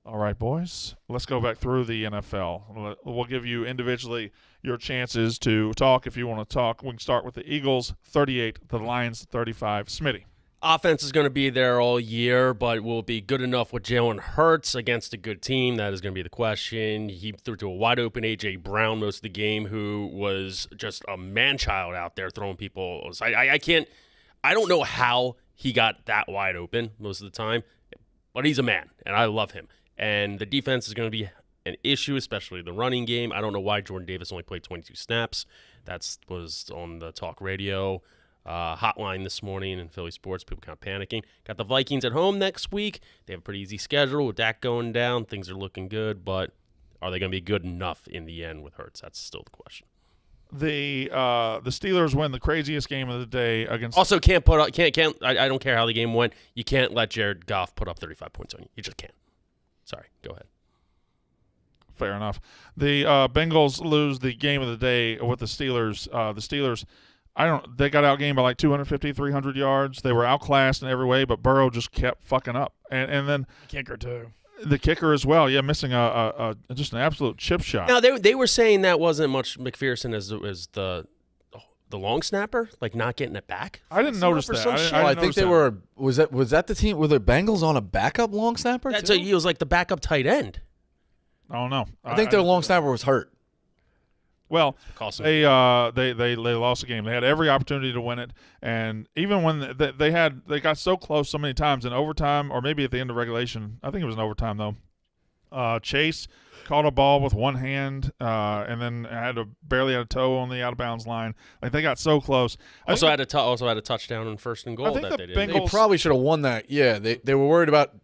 All right, boys. Let's go back through the NFL. We'll give you individually your chances to talk if you want to talk. We can start with the Eagles, 38, the Lions, 35. Smitty. Offense is going to be there all year, but will it be good enough with Jalen Hurts against a good team? That is going to be the question. He threw to a wide-open A.J. Brown most of the game, who was just a man-child out there throwing people. I don't know how he got that wide open most of the time, but he's a man, and I love him. And the defense is going to be an issue, especially the running game. I don't know why Jordan Davis only played 22 snaps. That was on the talk radio hotline this morning in Philly sports. People kind of panicking. Got the Vikings at home next week. They have a pretty easy schedule with Dak going down. Things are looking good, but are they going to be good enough in the end with Hurts? That's still the question. The Steelers win the craziest game of the day against. Also, I don't care how the game went. You can't let Jared Goff put up 35 points on you. You just can't. Sorry. Go ahead. Fair enough. The Bengals lose the game of the day with the Steelers. The Steelers. They got outgained by like 250, 300 yards. They were outclassed in every way, but Burrow just kept fucking up. And then Kicker too. The kicker as well. Yeah, missing just an absolute chip shot. Now they were saying that wasn't much McPherson as the long snapper, like not getting it back. I didn't notice that. I think they were. Was that the team? Were the Bengals on a backup long snapper? He was like the backup tight end. I don't know. I think their long snapper was hurt. Well, they lost the game. They had every opportunity to win it, and even when they got so close so many times in overtime, or maybe at the end of regulation. I think it was in overtime though. Chase caught a ball with one hand, and then barely had a toe on the out of bounds line. Like they got so close. Also had a touchdown in first and goal that they did. They probably should have won that. Yeah, they were worried about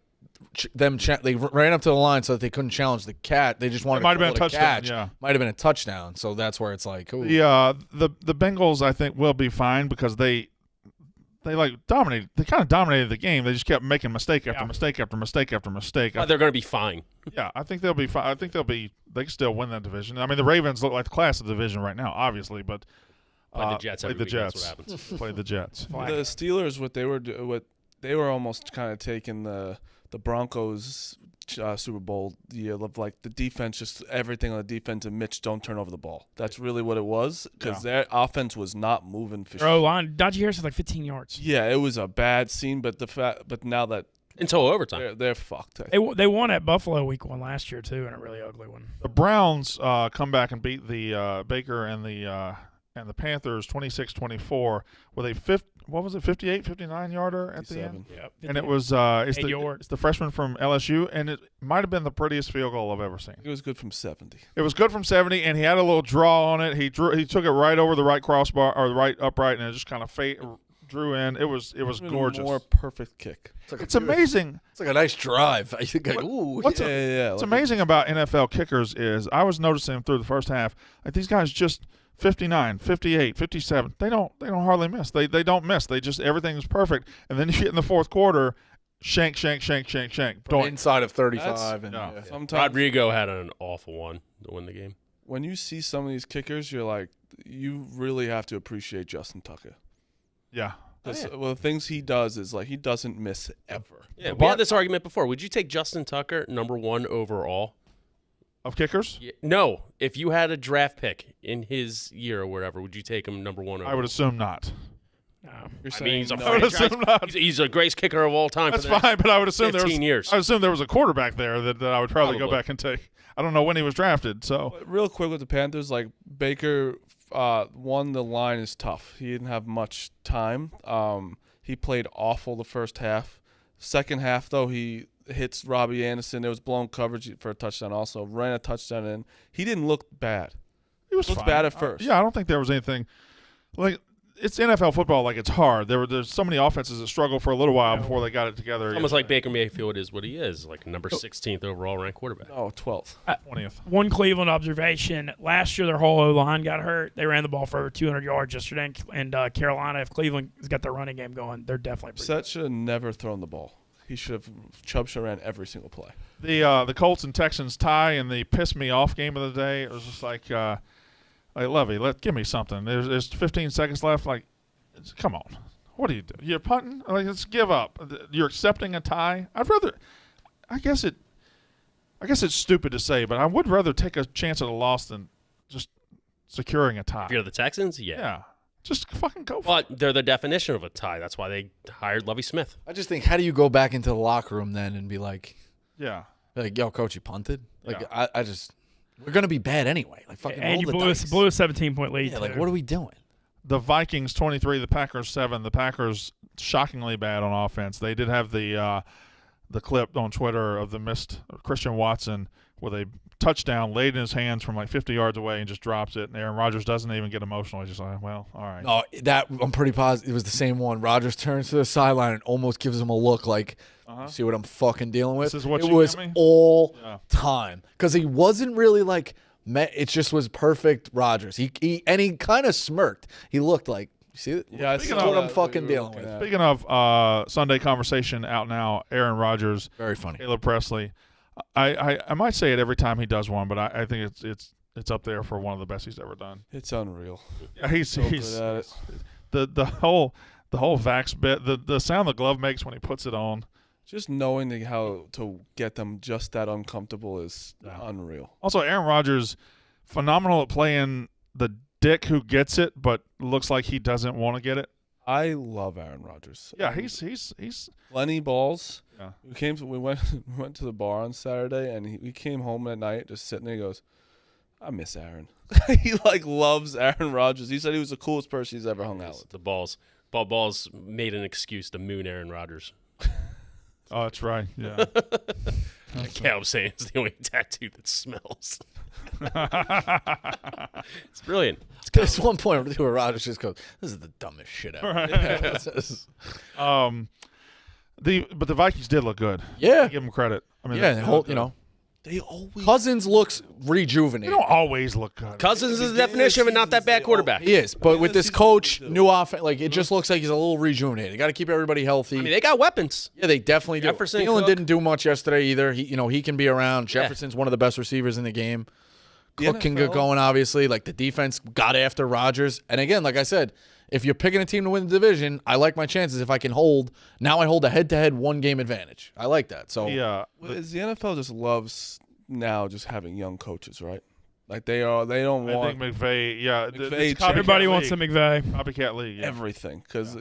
them. They ran up to the line so that they couldn't challenge the cat. They just wanted to been a touchdown. Catch. Yeah, might have been a touchdown. So that's where it's like, ooh. The Bengals I think will be fine because they dominated. They kind of dominated the game. They just kept making mistake after mistake after mistake after mistake. They're going to be fine. Yeah, I think they'll be fine. I think they can still win that division. I mean, the Ravens look like the class of the division right now, obviously, but play the Jets. Played the Jets. Played the Jets. The Steelers, what they were almost kind of taking the Broncos Super Bowl year of like the defense, just everything on the defense, and Mitch don't turn over the ball. That's really what it was because their offense was not moving. Line, Najee Harris had like 15 yards. Yeah, it was a bad scene, but now that until overtime, they're fucked. They won at Buffalo week 1 last year too, and a really ugly one. The Browns come back and beat the Baker and and the Panthers 26-24 with a 59-yarder at the end. Yep. And it was it's the freshman from LSU, and it might have been the prettiest field goal I've ever seen. It was good from 70. It was good from 70, and he had a little draw on it. He took it right over the right crossbar or the right upright, and it just kind of drew in. It was gorgeous. More perfect kick. It's amazing. It's like a nice drive. I think. What's What's amazing about NFL kickers is I was noticing through the first half, like these guys just 59, 58, 57. They don't hardly miss. They don't miss. They just everything's perfect. And then you get in the fourth quarter, shank. Inside of 35. Sometimes Rodrigo had an awful one to win the game. when you see some of these kickers, you're like, you really have to appreciate Justin Tucker. Yeah. Well, the things he does is like he doesn't miss ever. Yeah, we had this argument before. Would you take Justin Tucker #1 overall? Of kickers? Yeah, no. If you had a draft pick in his year or whatever, would you take him #1 overall? I would assume not. You're I mean, saying he's a no. I would assume not. He's a greatest kicker of all time. That's for the fine, but I would assume 15 years. I would assume there was a quarterback there that I would probably go Probably. back and take. I don't know when he was drafted, so But real quick with the Panthers, like Baker, one, the line is tough. He didn't have much time. He played awful the first half. Second half, though, he hits Robbie Anderson. There was blown coverage for a touchdown also. Ran a touchdown in. He didn't look bad. he was Looked fine. bad at first. Yeah, I don't think there was anything like it's NFL football. Like it's hard. There's so many offenses that struggled for a little while before they got it together. Almost like Baker Mayfield is what he is, like number 16th overall ranked quarterback. Oh, 12th. 20th. One Cleveland observation. Last year, their whole O-line got hurt. They ran the ball for over 200 yards yesterday. And Carolina, if Cleveland has got their running game going, they're definitely pretty Brissett should have never thrown the ball. Chubb should have ran every single play. The Colts and Texans tie in the piss me off game of the day. It was just like Levy, give me something. There's 15 seconds left. Like, come on, what are you doing? You're punting. Like, let's give up. You're accepting a tie. I'd rather. I guess it's stupid to say, but I would rather take a chance at a loss than just securing a tie. If you're the Texans, Yeah. Just fucking go for it. But they're the definition of a tie. That's why they hired Lovie Smith. I just think, how do you go back into the locker room then and be like, Yeah. yo, coach, you punted? Like, Yeah. I just, we're gonna be bad anyway. Like, fucking And roll you the blew a dice. 17-point lead. Yeah, like, too. what are we doing? The Vikings 23, the Packers 7. The Packers shockingly bad on offense. They did have the clip on Twitter of the missed Christian Watson with a touchdown laid in his hands from like 50 yards away and just drops it. And Aaron Rodgers doesn't even get emotional. He's just like, well, all right. No, that I'm pretty positive it was the same one. Rodgers turns to the sideline and almost gives him a look like, you see what I'm fucking dealing with? This is what it you was give me? all Yeah. time because he wasn't really like. It just was perfect Rodgers. He kind of smirked. He looked like, you see, Yeah, this is what I'm fucking dealing with. Speaking of Sunday conversation out now, Aaron Rodgers, Very funny. Caleb Presley. I might say it every time he does one, but I think it's up there for one of the best he's ever done. It's unreal. Yeah, he's So good at it. the whole Vax bit, the sound the glove makes when he puts it on. Just knowing how to get them just that uncomfortable is unreal. Also, Aaron Rodgers, phenomenal at playing the dick who gets it, but looks like he doesn't want to get it. I love Aaron Rodgers. Yeah, he's Lenny Balls. Yeah. We went to the bar on Saturday, and we came home at night just sitting there. He goes, I miss Aaron. He loves Aaron Rodgers. He said he was the coolest person he's ever hung out with. The Balls made an excuse to moon Aaron Rodgers. oh, that's right. Yeah. Caleb saying it's the only tattoo that smells. It's brilliant. There's one point where Rodgers just goes, "This is the dumbest shit ever." But the Vikings did look good. Yeah. I give them credit. I mean, Yeah, they the whole, look good. They always Cousins looks They rejuvenated. don't always look good. Cousins is the definition of a not that bad quarterback. He is, but with this season coach, they do. new offense, like it just looks like he's a little rejuvenated. Got to keep everybody healthy. I mean, they got weapons. yeah, they definitely do. Jefferson, Thielen Cook. didn't do much yesterday either. He can be around. Jefferson's one of the best receivers in the game. The Cook can get NFL going, obviously. Like the defense got after Rodgers, and again, like I said, if you're picking a team to win the division, I like my chances if I can hold. Now I hold a head-to-head one-game advantage. I like that. So Yeah. Well, the NFL just loves now just having young coaches, right? Like they don't I want think McVay. Yeah. McVay it's copycat Everybody wants league. some McVay. Copycat league. Yeah. everything because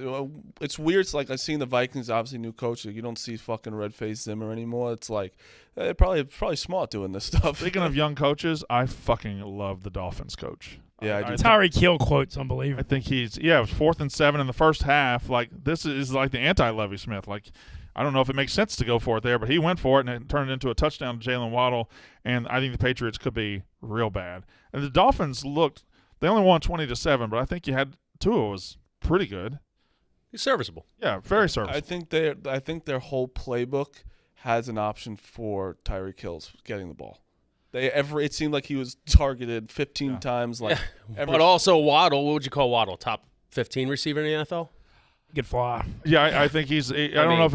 it's weird. It's like I've seen the Vikings, obviously new coach. Like, you don't see fucking red-faced Zimmer anymore. It's like they're probably smart doing this stuff. Speaking of young coaches, I fucking love the Dolphins coach. Yeah, I do. Tyreek Hill quote's unbelievable. I think it was 4th and 7 in the first half. Like, this is like the anti-Lovie Smith. Like, I don't know if it makes sense to go for it there, but he went for it, and it turned into a touchdown to Jalen Waddle, and I think the Patriots could be real bad. And the Dolphins they only won 20-7, but I think Tua was pretty good. He's serviceable. Yeah, very serviceable. I think their whole playbook has an option for Tyreek Hill getting the ball. It seemed like he was targeted 15 times. Like, But also Waddle, what would you call Waddle? Top 15 receiver in the NFL? He could fly. Yeah, I think he's. I don't know if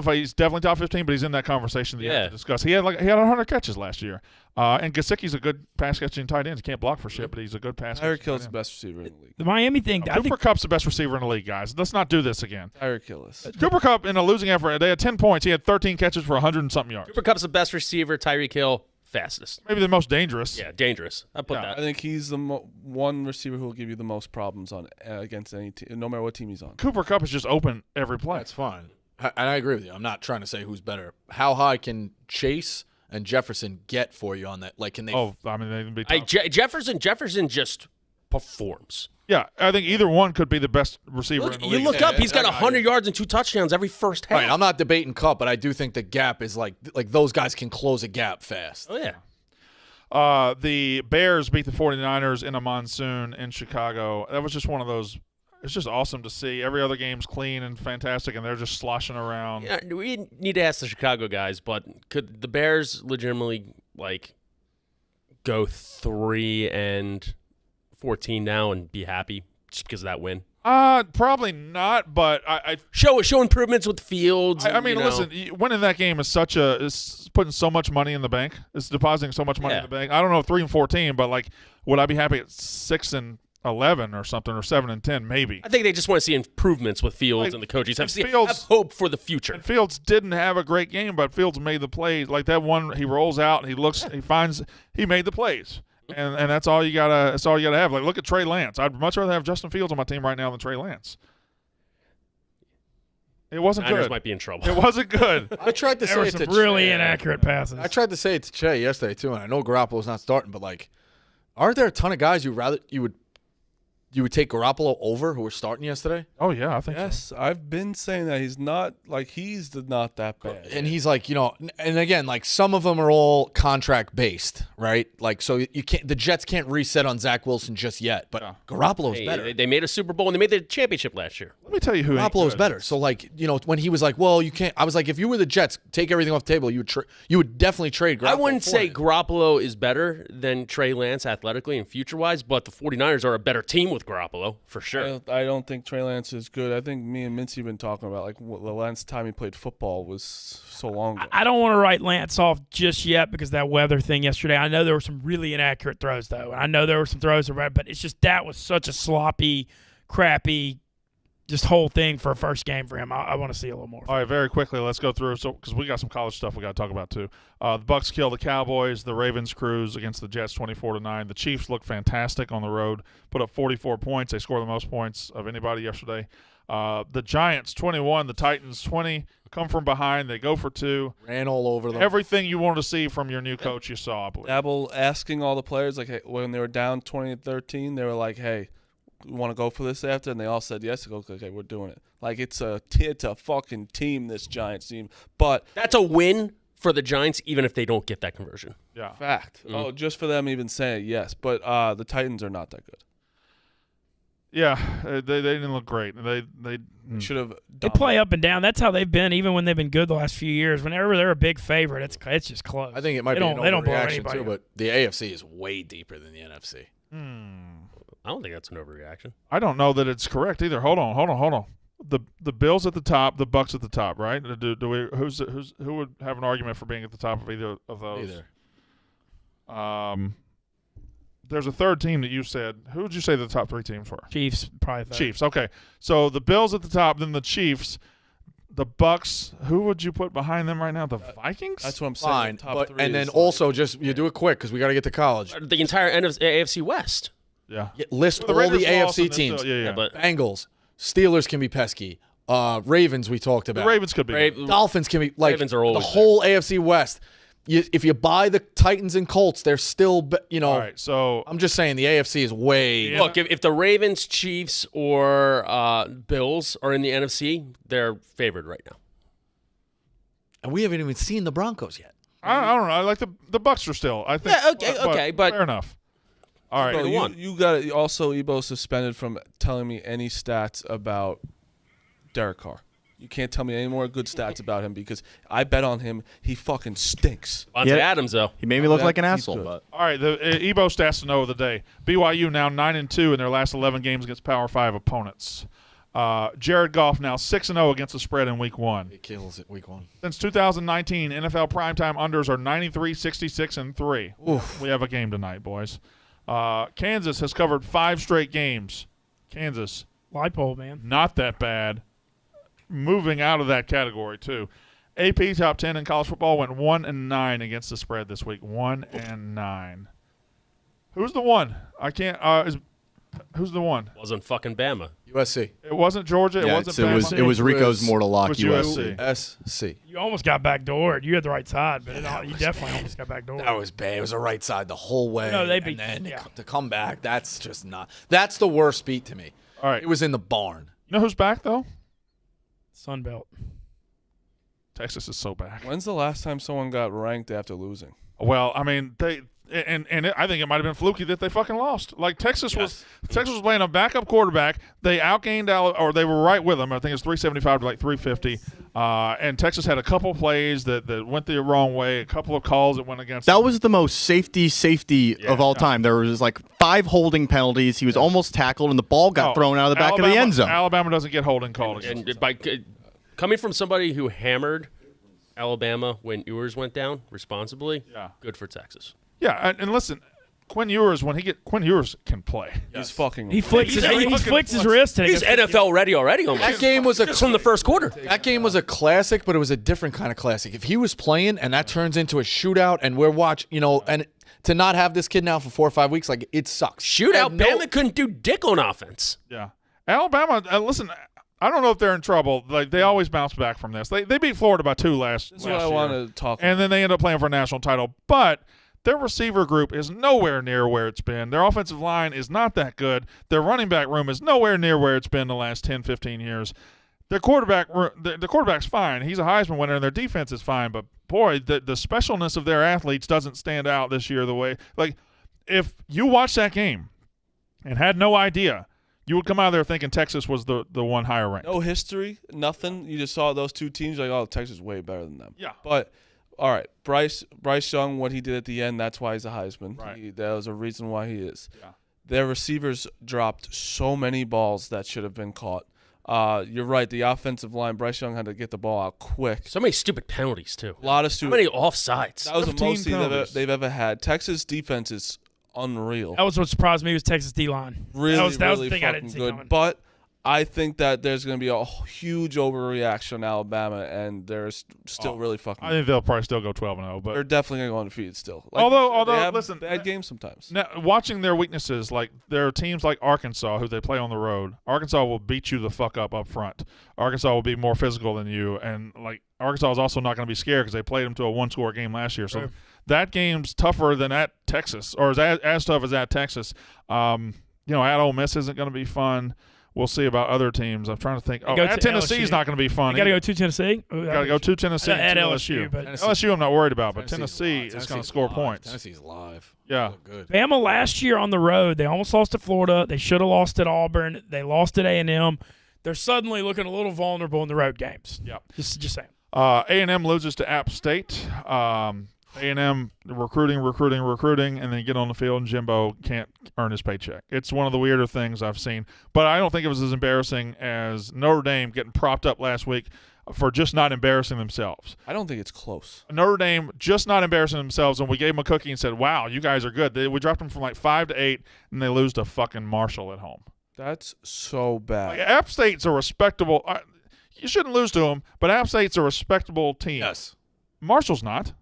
he's definitely top 15, but he's in that conversation that you have to discuss. He had 100 catches last year, and Gesicki's a good pass catching tight end. He can't block for shit, but he's a good pass. Tyreek Hill's the best receiver in the league. The Miami thing. I Cooper think Kupp's the best receiver in the league, guys. Let's not do this again. Tyreek Hill is. Cooper Kupp in a losing effort. They had 10 points. He had 13 catches for 100 and something yards. Cooper Kupp's the best receiver. Tyreek Hill, fastest. Maybe the most dangerous. Yeah, dangerous. I put I that. think he's the one receiver who will give you the most problems against any team, no matter what team he's on. Cooper Kupp is just open every play. That's fine. And I agree with you. I'm not trying to say who's better. How high can Chase and Jefferson get for you on that? Like, can they? They can be tough. Jefferson just performs. Yeah, I think either one could be the best receiver in the You league. look up, he's got 100 yards and 2 touchdowns every first half. All right, I'm not debating Cup, but I do think the gap is like those guys can close a gap fast. Oh, yeah. The Bears beat the 49ers in a monsoon in Chicago. That was just one of those. It's just awesome to see. Every other game's clean and fantastic, and they're just sloshing around. Yeah, we need to ask the Chicago guys, but could the Bears legitimately go 3-14 now and be happy just because of that win? Probably not, but I show improvements with Fields. I mean, listen, winning that game is putting so much money in the bank. It's depositing so much money in the bank. I don't know if 3-14, but would I be happy at 6-11 or something, or 7-10 maybe? I think they just want to see improvements with Fields and the coaches. Have hope for the future. And Fields didn't have a great game, but Fields made the plays. Like that one, he rolls out and he looks, he made the plays. And that's all you gotta. That's all you gotta have. Like, look at Trey Lance. I'd much rather have Justin Fields on my team right now than Trey Lance. It wasn't Niners good. might be in trouble. It wasn't good. I tried to there say were it some to really Che. inaccurate passes. I tried to say it to Che yesterday too, and I know Garoppolo's not starting, but aren't there a ton of guys you would take Garoppolo over who were starting yesterday? Oh yeah, I think so. Yes, I've been saying that he's not not that bad. And he's and again, some of them are all contract based, right? So you can't. The Jets can't reset on Zach Wilson just yet, but Garoppolo's better. They made a Super Bowl and they made the championship last year. Let me tell you who Garoppolo's better. So when he was well, you can't. I was if you were the Jets, take everything off the table. You would definitely trade Garoppolo. I wouldn't say Garoppolo is better than Trey Lance athletically and future wise, but the 49ers are a better team with Garoppolo for sure. I don't think Trey Lance is good. I think me and Mincy have been talking about the last time he played football was so long ago. I don't want to write Lance off just yet because of that weather thing yesterday. I know there were some really inaccurate throws, though. I know there were some throws around, but it's just that was such a sloppy, crappy, just whole thing for a first game for him. I want to see a little more. All right, very quickly, let's go through. So, because we got some college stuff we got to talk about too. The Bucks kill the Cowboys. The Ravens cruise against the Jets, 24-9. The Chiefs look fantastic on the road. Put up 44 points. They scored the most points of anybody yesterday. The Giants, 21. The Titans, 20. Come from behind. They go for 2. Ran all over them. Everything you wanted to see from your new coach, you saw. I believe. Dabble asking all the players hey, when they were down 20-13, they were like, "Hey, we want to go for this after," and they all said yes. They go, "Okay, we're doing it." It's a fucking team, this Giants team. But that's a win for the Giants, even if they don't get that conversion. Yeah, fact. Oh, just for them even saying yes. But the Titans are not that good. Yeah, they didn't look great. They should have. They play up and down. That's how they've been, even when they've been good the last few years. Whenever they're a big favorite, it's just close. I think it might be an they don't blow overreaction anybody too, but the AFC is way deeper than the NFC. I don't think that's an overreaction. I don't know that it's correct either. Hold on. The Bills at the top, the Bucks at the top, right? Do we who would have an argument for being at the top of either of those? There's a third team that you said. Who would you say the top 3 teams were? Chiefs, probably third. Chiefs. Okay, so the Bills at the top, then the Chiefs, the Bucks. Who would you put behind them right now? The Vikings. That's what I'm saying. Fine, Top 3 and then is also just you do it quick because we got to get to college. The entire AFC West. Yeah. List Well, all the Raiders lost AFC and teams. still- yeah. But Bengals, Steelers can be pesky. Ravens we talked about. The Ravens could be. Ra- Dolphins can be Ravens are always the whole AFC West. if you buy the Titans and Colts, they're still, All right, so I'm just saying the AFC is way. Look, if the Ravens, Chiefs, or Bills are in the NFC, they're favored right now. And we haven't even seen the Broncos yet. I don't know. I like the Bucks are still. I think. Yeah, okay, but fair enough. All right, Bro, one. you got also Ebo suspended from telling me any stats about Derek Carr. You can't tell me any more good stats about him because I bet on him. He fucking stinks. Devontae Yeah. Adams, though. He made me look That- like an he's asshole, good. but all right. The Ebo stats to know of the day. BYU now 9-2 in their last 11 games against Power 5 opponents. Jared Goff now 6-0 against the spread in Week 1. He kills it week 1. Since 2019, NFL primetime unders are 93, 66, and 3. We have a game tonight, boys. Kansas has covered 5 straight games. Kansas, Light bulb, man. not that bad. Moving out of that category, too. AP top 10 in college football went 1-9 against the spread this week. 1-9. Who's the one? I can't. Who's the one? Wasn't fucking Bama. USC. It wasn't Georgia. It yeah, wasn't it was Bama. it was Rico's mortal lock was USC. USC. SC. You almost got backdoored. You had the right side, but you definitely almost got backdoored. That was bad. It was the right side the whole way. No, they and beat- then yeah. to come back, that's just not. That's the worst beat to me. All right. It was in the barn. You know who's back, though? Sunbelt. Texas is so back. When's the last time someone got ranked after losing? Well, I mean, I think it might have been fluky that they fucking lost. Like Texas was playing a backup quarterback. They outgained or they were right with them. I think it's 375 to like 350. And Texas had a couple plays that went the wrong way. A couple of calls that went against. That them. was the most safety of all time. There was like 5 holding penalties. He was almost tackled, and the ball got thrown out of the back of the end zone. Alabama doesn't get holding called against. And by coming from somebody who hammered Alabama when Ewers went down responsibly, good for Texas. Yeah, and listen, Quinn Ewers can play. He's fucking. He flicks his wrist. And He's NFL ready already. That game was Just from the first quarter. That game was a classic, but it was a different kind of classic. If he was playing and that turns into a shootout, and we're watching, and to not have this kid now for 4 or 5 weeks, like it sucks. Shootout. Bama couldn't do dick on offense. Yeah, Alabama. Listen, I don't know if they're in trouble. Like they always bounce back from this. They beat Florida by 2 last That's what I year. want to talk about. And then they end up playing for a national title. But their receiver group is nowhere near where it's been. Their offensive line is not that good. Their running back room is nowhere near where it's been the last 10, 15 years. Their quarterback's fine. He's a Heisman winner, and their defense is fine. But, boy, the specialness of their athletes doesn't stand out this year the way – like, if you watched that game and had no idea, you would come out of there thinking Texas was the one higher ranked. No history, nothing. You just saw those two teams. You're like, oh, Texas is way better than them. Yeah. But all right, Bryce Young, what he did at the end, that's why he's a Heisman. Right. That was a reason why he is. Yeah. Their receivers dropped so many balls that should have been caught. You're right. The offensive line, Bryce Young had to get the ball out quick. So many stupid penalties, too. A lot of How stupid. many offsides? That was the 15 most penalties. they've ever had. Texas defense is unreal. That was what surprised me was Texas D-line. Really, that was really the thing I fucking didn't see good. coming. But I think that there's going to be a huge overreaction in Alabama, and they're still really fucking I good. think they'll probably still go 12-0. But They're definitely going to go undefeated still. Like Although, you said, they have listen, bad games sometimes. now, watching their weaknesses, like there are teams like Arkansas who they play on the road. Arkansas will beat you the fuck up front. Arkansas will be more physical than you, and like Arkansas is also not going to be scared because they played them to a 1-score game last year. So that game's tougher than at Texas, or as tough as at Texas. At Ole Miss isn't going to be fun. We'll see about other teams. I'm trying to think. Go At to Tennessee's LSU. not going to be fun. You got to go to Tennessee. Got to go to Tennessee At and to LSU, LSU. but LSU I'm not worried about, but Tennessee's Tennessee live. is going to Tennessee's score live. points. Tennessee's live. Yeah. Look good. Bama last year on the road, they almost lost to Florida. They should have lost at Auburn. They lost at A&M. They're suddenly looking a little vulnerable in the road games. Yeah. Just saying. A&M loses to App State. A&M recruiting, and then get on the field and Jimbo can't earn his paycheck. It's one of the weirder things I've seen. But I don't think it was as embarrassing as Notre Dame getting propped up last week for just not embarrassing themselves. I don't think it's close. Notre Dame just not embarrassing themselves, and we gave them a cookie and said, wow, you guys are good. We dropped them from like 5 to 8, and they lose to fucking Marshall at home. That's so bad. Like, App State's a respectable you shouldn't lose to them, but App State's a respectable team. Yes. Marshall's not.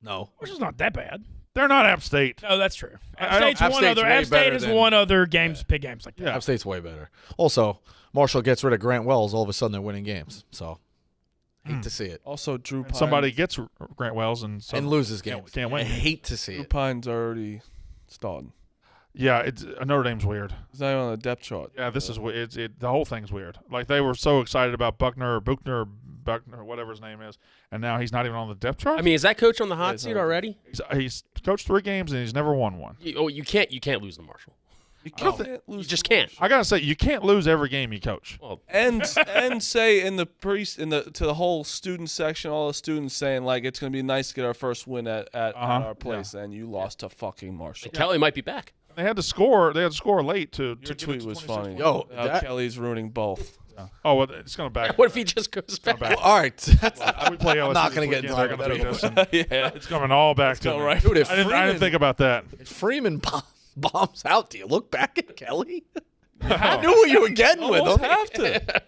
No. Which is not that bad. They're not App State. No, that's true. I App don't- State's App one State's other. way App State better has than- won other games, big games like that. Yeah. App State's way better. Also, Marshall gets rid of Grant Wells. All of a sudden, they're winning games. So Hate to see it. Also, Drew Pines. Somebody gets Grant Wells and loses games. Can't win. I hate to see Drew it. Pines already starting. Yeah, it's Notre Dame's weird. He's not even on the depth chart. Yeah, this is the whole thing's weird. Like they were so excited about Buckner, whatever his name is, and now he's not even on the depth chart. I mean, is that coach on the hot it's seat not- already? he's coached 3 games and he's never won one. You can't lose to Marshall. You can't lose. You just can't. I gotta say, you can't lose every game you coach. Well, And say to the whole student section, all the students saying like it's gonna be nice to get our first win at our place, and you lost to fucking Marshall. Kelly might be back. They had to score. They had to score late to Your give it tweet to was 26 funny. points. Yo, How that- Kelly's ruining both. Oh, well, it's gonna back. What if he just goes back? back. All right. We play LSU I'm not this going to get weekend. into They're gonna beat hypothetical. us, and Yeah. it's coming all back to all me. right. Dude, if I didn't think about that. If Freeman bombs out, do you look back at Kelly? I knew what you were getting with Almost him. have to.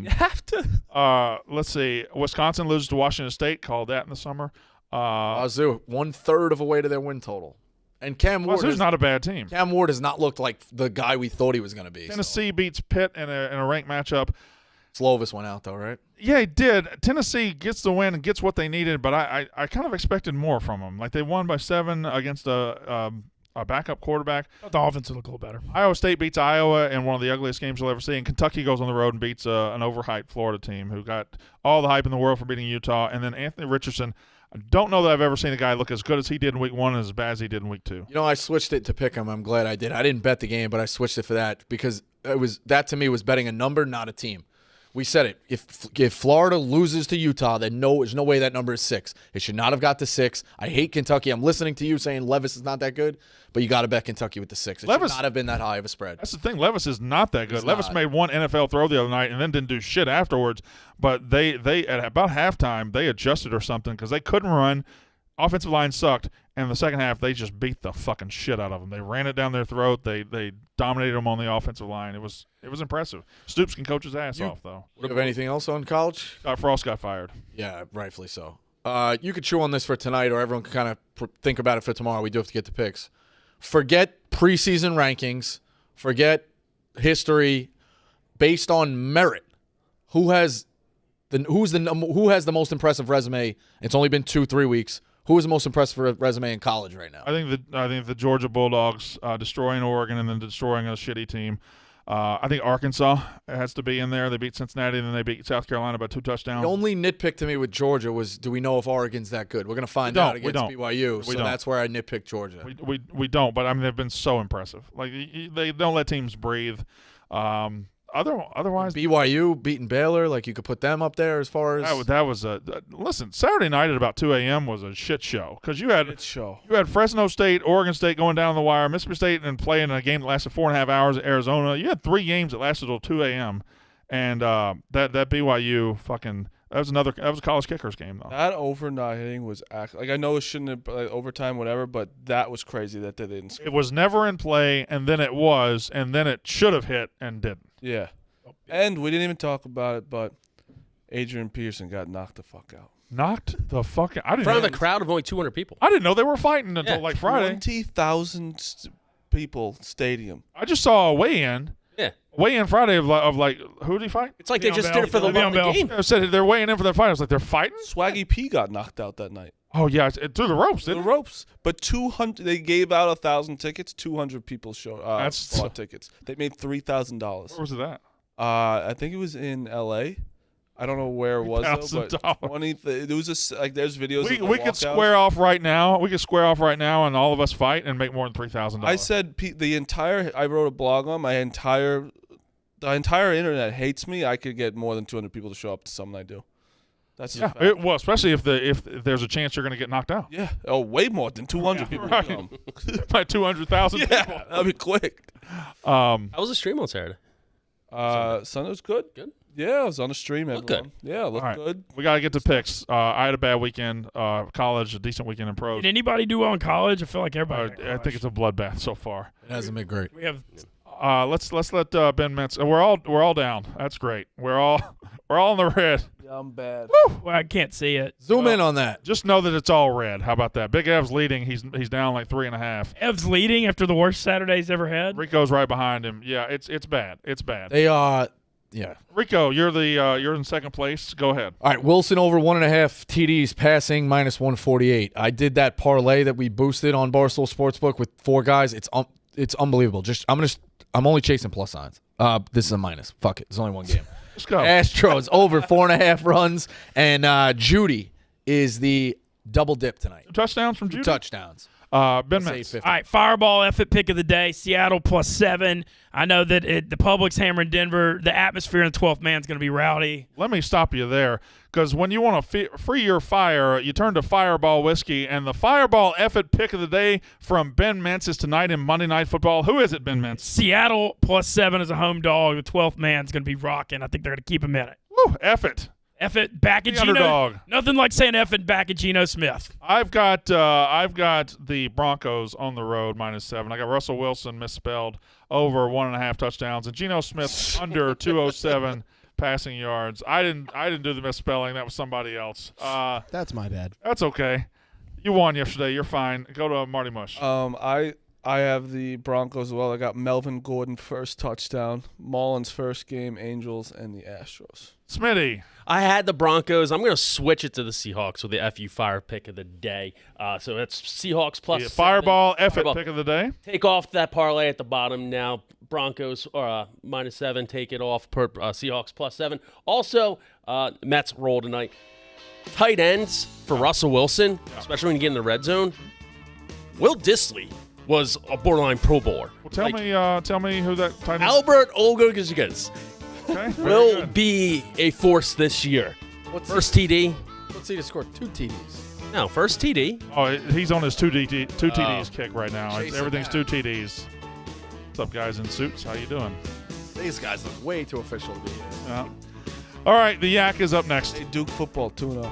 You have to. Let's see. Wisconsin loses to Washington State. Called that in the summer. Wazoo, 1/3 of a way to their win total. And Cam Ward, Wazoo's not a bad team. Cam Ward has not looked like the guy we thought he was going to be. Tennessee beats Pitt in a ranked matchup. Slovis went out, though, right? Yeah, he did. Tennessee gets the win and gets what they needed, but I kind of expected more from them. Like they won by 7 against a backup quarterback. But the offense would look a little better. Iowa State beats Iowa in one of the ugliest games you'll ever see. And Kentucky goes on the road and beats an overhyped Florida team who got all the hype in the world for beating Utah. And then Anthony Richardson, I don't know that I've ever seen a guy look as good as he did in week 1 and as bad as he did in week 2. You know, I switched it to pick him. I'm glad I did. I didn't bet the game, but I switched it for that because that to me was betting a number, not a team. We said it. If Florida loses to Utah, then there's no way that number is 6. It should not have got to 6. I hate Kentucky. I'm listening to you saying Levis is not that good, but you got to bet Kentucky with the 6. It Levis- should not have been that high of a spread. That's the thing. Levis is not that good. He's Levis not. made one NFL throw the other night and then didn't do shit afterwards. But they at about halftime, they adjusted or something because they couldn't run. Offensive line sucked. And in the second half, they just beat the fucking shit out of them. They ran it down their throat. They dominated them on the offensive line. It was impressive. Stoops can coach his ass off, though. You have anything else on college? Frost got fired. Yeah, rightfully so. You could chew on this for tonight, or everyone can kind of think about it for tomorrow. We do have to get the picks. Forget preseason rankings. Forget history. Based on merit, who has the most impressive resume? It's only been 2-3 weeks. Who is the most impressive resume in college right now? I think the Georgia Bulldogs destroying Oregon and then destroying a shitty team. I think Arkansas has to be in there. They beat Cincinnati and then they beat South Carolina by 2 touchdowns. The only nitpick to me with Georgia was, do we know if Oregon's that good? We're going to find out against BYU, so that's where I nitpicked Georgia. We don't, but I mean they've been so impressive. Like they don't let teams breathe. Otherwise, BYU beating Baylor, like you could put them up there as far as that was listen. Saturday night at about 2 a.m. was a shit show because you had Fresno State, Oregon State going down the wire, Mississippi State, and playing a game that lasted 4.5 hours at Arizona. You had 3 games that lasted till 2 a.m. and that BYU fucking that was a college kickers game though. That overnight hitting was like I know it shouldn't have overtime whatever, but that was crazy that they didn't score. It was never in play, and then it was, and then it should have hit and didn't. Yeah. And we didn't even talk about it, but Adrian Peterson got knocked the fuck out. Knocked the fuck out. In front of a crowd of only 200 people. I didn't know they were fighting until like Friday. 20,000 people stadium. I just saw a weigh-in. Yeah. Weigh-in Friday of like who did he fight? It's like they Le'Veon just Bell. did it for the love of the Le'Veon game. I said they're weighing in for that fight. I was like, they're fighting? Swaggy P got knocked out that night. Oh yeah, through the ropes. The Didn't it? ropes. But 200 they gave out 1,000 tickets, 200 people bought tickets. They made $3,000. Where was it at? I think it was in LA. I don't know where it was though, but $20,000. there was there's videos of the We could walkouts. square off right now. We could square off right now, and all of us fight and make more than $3,000. I said I wrote a blog on the entire internet hates me. I could get more than 200 people to show up to something I do. That's just a fact. well, especially if there's a chance you're going to get knocked out. Yeah. Oh, way more than 200 people. Right. Come. By 200,000 people. Yeah, that'd be quick. How was the stream on Saturday? Sunday was good. Good? Yeah, I was on the stream. Looked Everyone. Yeah, looked All right. good. We got to get to picks. I had a bad weekend. College, a decent weekend in pros. Did anybody do well in college? I feel like everybody. I think it's a bloodbath so far. it hasn't been great. We have Let's let Ben Mentz. We're all down. That's great. We're all in the red. Yeah, I'm bad. well, I can't see it. Zoom in on that. Just know that it's all red. How about that? Big Ev's leading. He's down like 3.5. Ev's leading after the worst Saturday he's ever had. Rico's right behind him. Yeah, it's bad. It's bad. Yeah. Rico, you're in second place. Go ahead. All right, Wilson over 1.5 TDs passing minus 148. I did that parlay that we boosted on Barstool Sportsbook with 4 guys. It's unbelievable. I'm only chasing plus signs. This is a minus. Fuck it. There's only one game. Let's go. Astros over 4.5 runs, and Judy is the double dip tonight. Touchdowns from Judy. Touchdowns. Ben It's Mintz. 850. All right, Fireball effort pick of the day. Seattle +7. I know that the public's hammering Denver. The atmosphere in the 12th man is going to be rowdy. Let me stop you there, because when you want to free your fire, you turn to Fireball Whiskey, and the Fireball effort pick of the day from Ben Mintz is tonight in Monday Night Football. Who is it, Ben Mintz? Seattle +7 as a home dog. The 12th man is going to be rocking. I think they're going to keep him in it. Woo, effort. Effort back at The Geno. underdog. Nothing like saying effort back at Geno Smith. I've got the Broncos on the road -7. I got Russell Wilson misspelled over 1.5 touchdowns, and Geno Smith under 207 passing yards. I didn't do the misspelling. That was somebody else. That's my bad. That's okay. You won yesterday. You're fine. Go to Marty Mush. I have the Broncos as well. I got Melvin Gordon first touchdown, Mullins first game, Angels, and the Astros. Smitty. I had the Broncos. I'm going to switch it to the Seahawks with the FU Fire pick of the day. So that's Seahawks plus Yeah, 7. Fireball effort Fireball. pick of the day. Take off that parlay at the bottom now. Broncos -7. Take it off. Seahawks +7. Also, Mets roll tonight. Tight ends for Russell Wilson, especially when you get in the red zone. Will Dissly was a borderline Pro Bowler. Well, tell me who that tight end. Albert Ogogigas Okay, very will good. be a force this year. What's First TD. Let's see to score 2 TDs. No, first TD. Oh, he's on his two TDs kick right now. Chasing Everything's that. 2 TDs. What's up, guys in suits? How you doing? These guys look way too official to be here. Yeah. All right, the Yak is up next. Hey, Duke football 2-0.